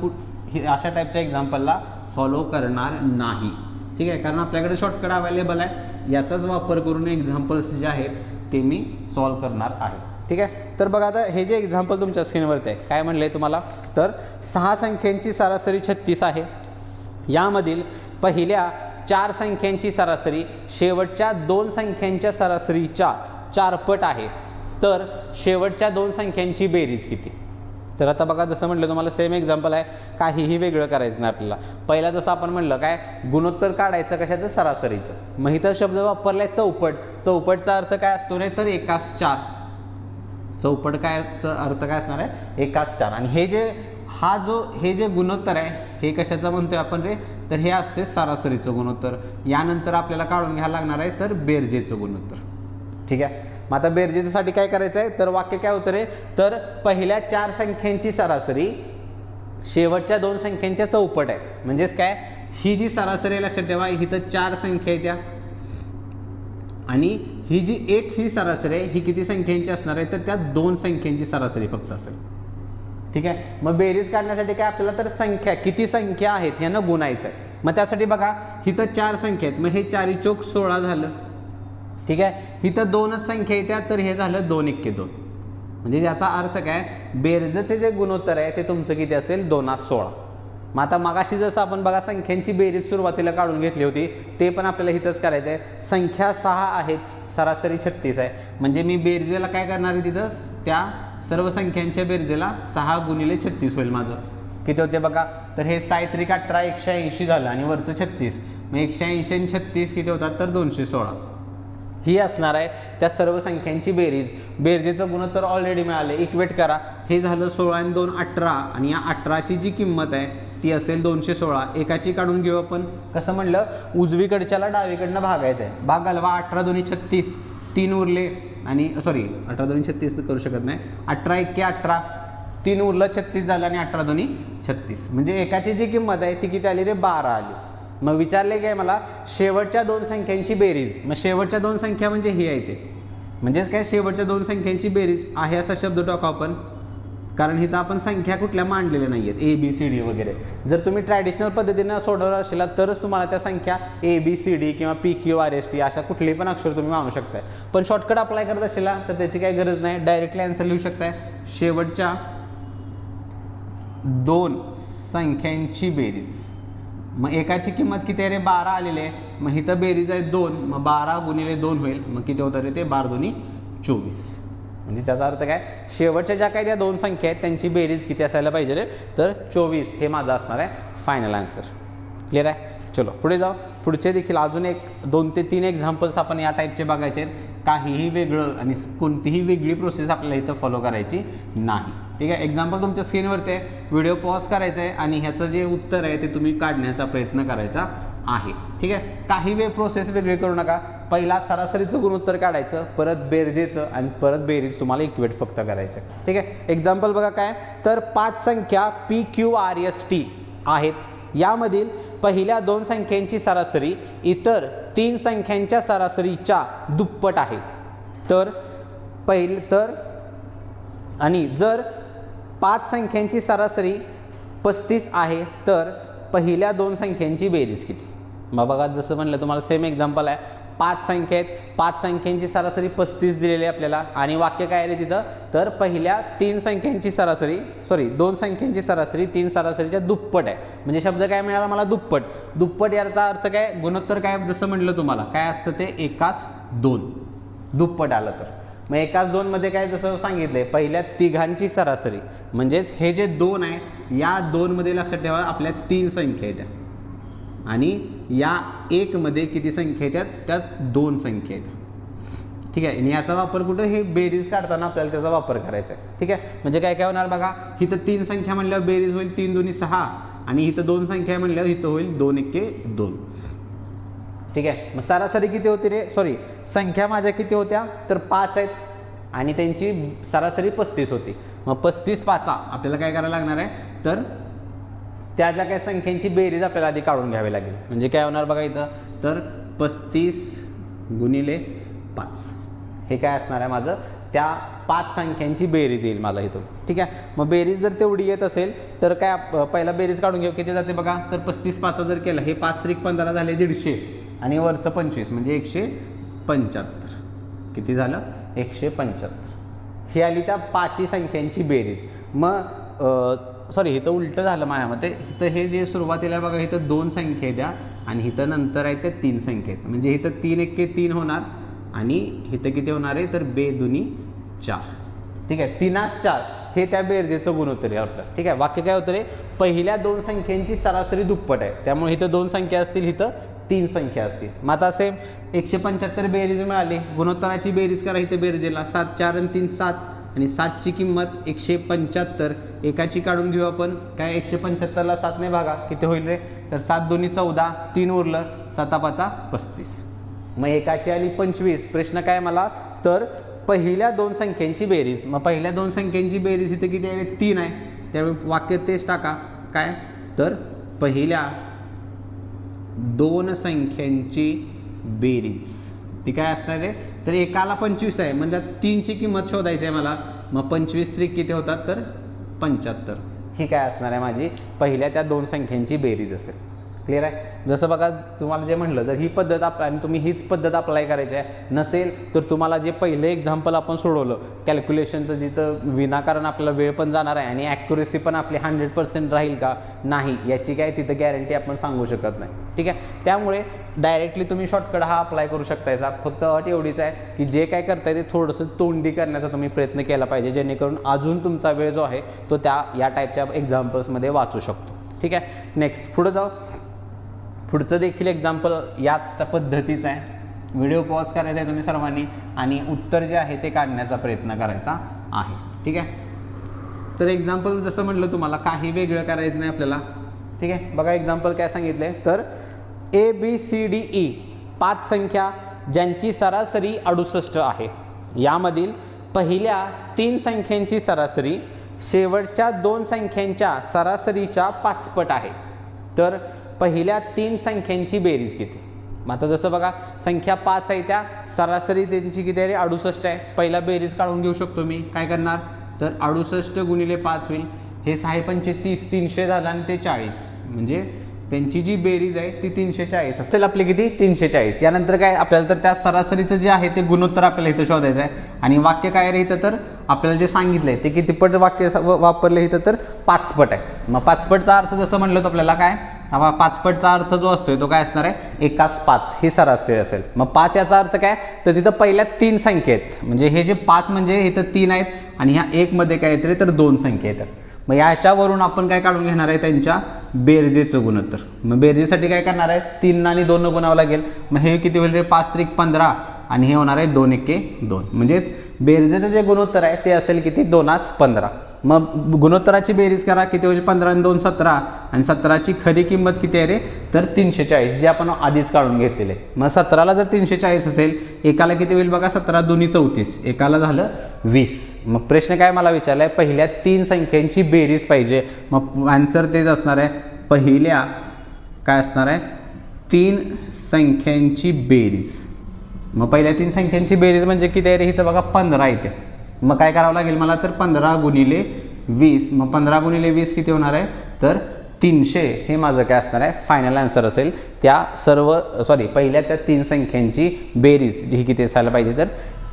अशा टाईपच्या एक्झाम्पलला फॉलो करणार नाही. ठीक आहे. कारण आपल्याकडे शॉर्टकट अवेलेबल आहे, याचाच वापर करून एक्झाम्पल्स जे आहेत ते मी सॉल्व करणार आहे. ठीक आहे. तर बघा आता हे जे एक्झाम्पल तुमच्या स्क्रीनवरती आहे काय म्हणलं आहे तुम्हाला, तर 6 संख्यांची सरासरी 36 आहे. यामधील पहिल्या 4 संख्यांची सरासरी शेवटच्या 2 संख्यांच्या सरासरीच्या 4 पट आहे. तर शेवटच्या 2 संख्यांची बेरीज किती. तर आता बघा जसं म्हटलं तुम्हाला सेम एक्झाम्पल आहे, काहीही वेगळं करायचं नाही आपल्याला. पहिला जसं आपण म्हणलं काय गुणोत्तर काढायचं कशाचं सरासरीचं. मग इथं शब्द वापरलाय चौपट. चौपटचा अर्थ काय असतो रे तर एकास 4. चौपट काय अर्थ काय असणार आहे एकास 4. आणि हे जे गुणोत्तर आहे हे कशाचं म्हणतोय आपण रे तर हे असते सरासरीचं गुणोत्तर. यानंतर आपल्याला काढून घ्यायला लागणार आहे तर बेरजेचं गुणोत्तर. ठीक आहे. मग आता बेरजेसाठी काय करायचं आहे, तर वाक्य काय होतं रे, तर पहिल्या 4 संख्यांची सरासरी शेवटच्या 2 संख्यांच्या चौपट आहे. म्हणजेच काय, ही जी सरासरी आहे लक्षात ठेवा, ही तर 4 संख्या आहे त्या, आणि ही जी ही सरासरी आहे ही किती संख्यांची असणार आहे, तर त्या 2 संख्यांची सरासरी फक्त असेल. ठीक आहे. मग बेरीज काढण्यासाठी काय आपल्याला तर संख्या किती संख्या आहेत यानं गुणायचं आहे. मग त्यासाठी बघा ही तर 4 संख्या आहेत, मग हे 4 चोक 16 झालं. ठीक आहे. ही तर 2च संख्या येत्या, तर हे झालं 2 एक्के 2. म्हणजे याचा अर्थ काय, बेरजेचे जे गुणोत्तर आहे ते तुमचं किती असेल, 2/16. मग आता मगाशी जसं आपण बघा संख्यांची बेरीज सुरुवातीला काढून घेतली होती, ते पण आपल्याला इथंच करायचं आहे. संख्या 6 आहेत, सरासरी 36 आहे, म्हणजे मी बेरजेला काय करणार आहे, तिथं त्या सर्व संख्यांच्या बेरजेला 6 गुणिले 36 होईल माझं. किती होते बघा, तर हे 6 त्रिक 18 180 झालं, आणि वरचं 36, मग 180 आणि 36 किती होतात, तर 216. ही असणार आहे त्या सर्व संख्यांची बेरीज. बेरजेचं गुणोत्तर ऑलरेडी मिळाले, इक्वेट करा. हे झालं 16 आणि 2 18, आणि या 18ची जी किंमत आहे ती असेल 216. एकाची काढून घेऊ आपण. कसं म्हणलं, उजवीकडच्याला डावीकडनं भागायचं आहे. भाग घालवा, 18 2 36, 3 उरले, आणि सॉरी 18 2 36 करू शकत नाही, 18 एक्के 18, 3 उरलं 36 झालं, आणि 18 2 36. म्हणजे एकाची जी किंमत आहे ती किती आली रे, 12 आली. मग विचारले काय मला, शेवटच्या 2 संख्यांची बेरीज. मग शेवटच्या 2 संख्या म्हणजे ही आहे ते, म्हणजेच काय, शेवटच्या 2 संख्यांची बेरीज आहे असा शब्द टाकू आपण, कारण इथं आपण संख्या कुठल्या मांडलेल्या नाही आहेत, ABCD वगैरे. जर तुम्ही ट्रॅडिशनल पद्धतीनं सोडवणार असेल तरच तुम्हाला त्या संख्या ABCD किंवा PQRST अशा कुठलेही पण अक्षर तुम्ही मानू शकताय. पण शॉर्टकट अप्लाय करत असेल तर त्याची काही गरज नाही, डायरेक्टली आन्सर लिहू शकताय. शेवटच्या 2 संख्यांची बेरीज. मग एकाची किंमत किती आहे रे, 12 आलेली आहे, मग इथं बेरीज आहे 2, मग 12 गुणिले 2 होईल, मग किती होतं रे ते, 12 2 24. म्हणजे त्याचा अर्थ काय, शेवटच्या ज्या काही त्या 2 संख्या आहेत त्यांची बेरीज किती असायला पाहिजे रे, तर 24 हे माझं असणार आहे फायनल आन्सर. क्लिअर आहे. चलो पुढे जाऊ. पुढचे देखील अजून 2 ते 3 एक्झाम्पल्स आपण या टाईपचे बघायचे आहेत. काहीही वेगळं आणि कोणतीही वेगळी प्रोसेस आपल्याला इथं फॉलो करायची नाही. ठीक आहे. एक्झाम्पल तुमच्या स्क्रीनवरती आहे, व्हिडिओ पॉज करायचा आहे आणि ह्याचं जे उत्तर आहे ते तुम्ही काढण्याचा प्रयत्न करायचा आहे. ठीक आहे. काही प्रोसेस वेगळी करू नका. पहिला सरासरीचं गुणोत्तर काढायचं, परत बेरजेचं, आणि परत बेरीज तुम्हाला इक्वेट फक्त करायचं. ठीक आहे. एक्झाम्पल बघा काय, तर 5 संख्या PQRST आहेत. यामधील पहिल्या 2 संख्यांची सरासरी इतर 3 संख्यांच्या सरासरीच्या दुप्पट आहे. आणि जर 5 संख्यांची सरासरी 35 आहे, तर पहिल्या 2 संख्यांची बेरीज किती. मग बघा जसं म्हणलं तुम्हाला सेम एक्झाम्पल आहे. 5 संख्या आहेत, 5 संख्यांची सरासरी 35 दिलेली आहे आपल्याला, आणि वाक्य काय आहे तिथं, तर पहिल्या 3 संख्यांची सरासरी 2 संख्यांची सरासरी 3 सरासरीच्या दुप्पट आहे. म्हणजे शब्द काय मिळाला मला, दुप्पट. दुप्पट याचा अर्थ काय, गुणोत्तर काय, जसं म्हटलं तुम्हाला काय असतं ते, 1/2 दुप्पट आलं तर. मग 1/2 मध्ये काय, जसं सांगितलंय, पहिल्या तिघांची सरासरी, म्हणजेच हे जे 2 आहे या 2 मध्ये लक्षात ठेवा आपल्या 3 संख्या येत्या, आणि या 1 मध्ये किती संख्या येतात, त्यात 2 संख्या येतात. ठीक आहे. आणि याचा वापर कुठं, हे बेरीज काढताना आपल्याला त्याचा वापर करायचा आहे. ठीक आहे. म्हणजे काय काय होणार बघा, इथं 3 संख्या म्हणल्यावर बेरीज होईल 3 2 6, आणि इथं 2 संख्या म्हणल्यावर इथं होईल 2 1 2. ठीक आहे. मग सरासरी किती होती रे, संख्या माझ्या किती होत्या, तर 5 आहेत, आणि त्यांची सरासरी 35 होती. मग 35 5 आपल्याला काय करायला लागणार आहे, तर त्या ज्या काही संख्यांची बेरीज आपल्याला आधी काढून घ्यावी लागेल. म्हणजे काय होणार बघा इथं, तर 35 गुणिले 5 हे काय असणार आहे माझं, त्या 5 संख्यांची बेरीज येईल मला इथून. ठीक आहे. मग बेरीज जर तेवढी येत असेल तर काय, पहिला बेरीज काढून घेऊ, किती जाते बघा, तर 35 5 जर केलं, हे 5 त्रिक 15 झाले 150, आणि वरचं 25 म्हणजे 175. किती झालं, 175. ही आली त्या 5 संख्यांची बेरीज. मग इथं उलटं झालं माझ्या मते. इथं हे जे सुरुवातीला बघा, इथं 2 संख्या द्या, आणि इथं नंतर आहे त्या 3 संख्या आहेत. म्हणजे इथं 3 1 3 होणार, आणि इथं किती होणार आहे, तर 2 2 4. ठीक आहे. 3/4 हे त्या बेरजेचं गुणोत्तर आहे आपलं. ठीक आहे. वाक्य काय होतं रे, पहिल्या 2 संख्यांची सरासरी दुप्पट आहे, त्यामुळे इथं 2 संख्या असतील, इथं 3 संख्या असतील. मग आता सेम 175 बेरीज मिळाली, गुणोत्तराची बेरीज करा. इथं बेरजेला 7 4 आणि 3 7, आणि 7ची किंमत 175. एकाची काढून घेऊ आपण, काय 175ला 7ने भागा, किती होईल रे, तर 7 2 14, 3 उरलं, 7 5 35. मग एकाची आली 25. प्रश्न काय मला, तर पहिल्या दोन संख्यांची बेरीज. मग पहिल्या दोन संख्यांची बेरीज इथे किती आहे? 3 आहे. त्यामुळे वाक्य तेच टाका. काय तर पहिल्या दोन संख्यांची बेरीज ती काय असणार आहे? तर एकाला 25 आहे म्हणजे 3ची किंमत शोधायची आहे मला. मग 25 त्रिक किती होतात? तर 75. ही काय असणार आहे? माझी पहिल्या त्या दोन संख्यांची बेरीज असेल. क्लिअर आहे? जसं बघा तुम्हाला जे म्हटलं, जर ही पद्धत आणि तुम्ही हीच पद्धत अप्लाय करायची आहे नसेल तर तुम्हाला जे पहिलं एक्झाम्पल आपण सोडवलं कॅल्क्युलेशनचं, जिथं विनाकारण आपल्याला वेळ पण जाणार आहे आणि ॲक्युरेसी पण आपली 100% राहील का नाही याची काय तिथं गॅरंटी आपण सांगू शकत नाही. ठीक आहे, त्यामुळे डायरेक्टली तुम्ही शॉर्टकट हा अप्लाय करू शकतायचा. फक्त अट एवढीच आहे की जे काय करताय ते थोडंसं तोंडी करण्याचा तुम्ही प्रयत्न केला पाहिजे, जेणेकरून अजून तुमचा वेळ जो आहे तो या टाईपच्या एक्झाम्पल्समध्ये वाचू शकतो. ठीक आहे, नेक्स्ट पुढं जाऊ. पुढचं देखील एक्झाम्पल याच पद्धतीचं आहे. व्हिडिओ पॉज करायचा आहे तुम्ही सर्वांनी आणि उत्तर जे आहे ते काढण्याचा प्रयत्न करायचा आहे. ठीक आहे, तर एक्झाम्पल जसं म्हटलं तुम्हाला काही वेगळं करायचं नाही आपल्याला. ठीक आहे, बघा एक्झाम्पल काय सांगितलं आहे तर ABCDE 5 संख्या ज्यांची सरासरी 68 आहे. यामधील पहिल्या 3 संख्यांची सरासरी शेवटच्या 2 संख्यांच्या सरासरीच्या 5 पट आहे. तर पहिल्या 3 संख्यांची बेरीज किती? मग आता जसं बघा संख्या 5 आहे, त्या सरासरी त्यांची किती आहे? 68 आहे. पहिला बेरीज काढून घेऊ शकतो मी. काय करणार तर 68 गुणिले 5 होईल. हे 6 पंचे 30, 300 झालं आणि ते 40, म्हणजे त्यांची जी बेरीज आहे ती 340 असेल. आपली किती? 340. यानंतर काय आपल्याला तर त्या सरासरीचं जे आहे ते गुणोत्तर आपल्याला इथं शोधायचं आहे. आणि वाक्य काय रे इथं तर आपल्याला जे सांगितलं आहे ते किती पट वाक्य वापरले इथं तर 5 पट आहे. मग 5 पटचा अर्थ जसं म्हटलं तर आपल्याला काय 5 पटचा अर्थ जो असतोय तो काय असणार आहे? एकास 5 ही सरासरी असेल. मग 5 याचा अर्थ काय तर तिथं पहिल्या 3 संख्या आहेत, म्हणजे हे जे 5 म्हणजे इथं 3 आहेत आणि ह्या 1 मध्ये काय येते तर 2 संख्या येतात. मग याच्यावरून आपण काय काढून घेणार आहे? त्यांच्या बेरजेचं गुणोत्तर. मग बेरजेसाठी काय करणार आहे? 3 आणि 2 गुणावं लागेल. मग हे किती होईल रे? 5 त्रिक 15 आणि हे होणार आहे 2 एके 2, म्हणजेच बेरजेचं जे गुणोत्तर आहे ते असेल किती? 2 15. मग गुणोत्तराची बेरीज करा, किती होईल? 15 आणि 2 17 आणि 17ची खरी किंमत किती आहे रे तर 340, जे आपण आधीच काढून घेतलेले. मग 17ला जर 340 असेल, एकाला किती होईल बघा? 17 दुनी 34, एकाला झालं 20. मग प्रश्न काय मला विचारला आहे? पहिल्या 3 संख्यांची बेरीज पाहिजे. मग आन्सर तेच असणार आहे, पहिल्या काय असणार आहे? 3 संख्यांची बेरीज. मग पहिल्या 3 संख्यांची बेरीज म्हणजे किती आहे रे? इथं बघा 15 येते. मग काय करावं लागेल मला तर 15 गुणिले 20. मग 15 गुणिले 20 किती होणार आहे तर 300. हे माझं काय असणार आहे? फायनल आन्सर असेल. त्या पहिल्या त्या 3 संख्यांची बेरीज ही किती असायला पाहिजे तर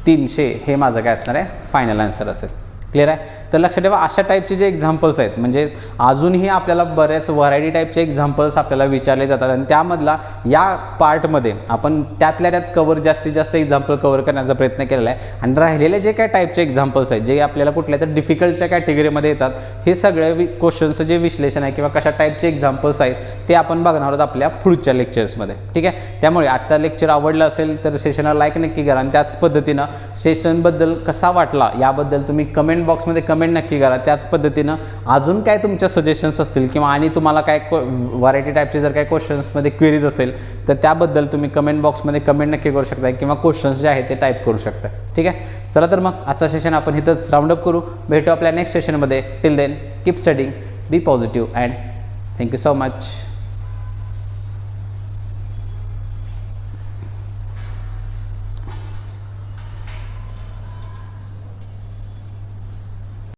300. हे माझं काय असणार आहे? फायनल आन्सर असेल. क्लिअर आहे? तर लक्षात ठेवा अशा टाईपचे जे एक्झाम्पल्स आहेत, म्हणजे अजूनही आपल्याला बऱ्याच व्हरायटी टाईपचे एक्झाम्पल्स आपल्याला विचारले जातात आणि त्यामधला या पार्टमध्ये आपण त्यातल्या त्यात जास्तीत जास्त एक्झाम्पल कव्हर करण्याचा प्रयत्न केलेला आहे. आणि राहिलेले जे काय टाईपचे एक्झाम्पल्स आहेत जे आपल्याला कुठल्या तर डिफिकल्टच्या कॅटेगरीमध्ये येतात, हे सगळे क्वेश्चनचं जे विश्लेषण आहे किंवा कशा टाईपचे एक्झाम्पल्स आहेत ते आपण बघणार आहोत आपल्या पुढच्या लेक्चर्समध्ये. ठीक आहे, त्यामुळे आजचा लेक्चर आवडला असेल तर सेशनला लाईक नक्की करा आणि त्याच पद्धतीनं सेशनबद्दल कसा वाटला याबद्दल तुम्ही कमेंट बॉक्समध्ये कमेंट नक्की करा. त्याच पद्धतीनं अजून काय तुमच्या सजेशन्स असतील किंवा आणि तुम्हाला काय व्हरायटी टाईपचे जर काय क्वेश्चन्समध्ये क्वेरीज असेल तर त्याबद्दल तुम्ही कमेंट बॉक्समध्ये कमेंट नक्की करू शकता किंवा क्वेश्चन्स जे आहेत ते टाईप करू शकता. ठीक आहे, चला तर मग आजचा सेशन आपण इथंच राऊंडअप करू. भेटू आपल्या नेक्स्ट सेशनमध्ये. Till then keep studying, be positive and thank you so much.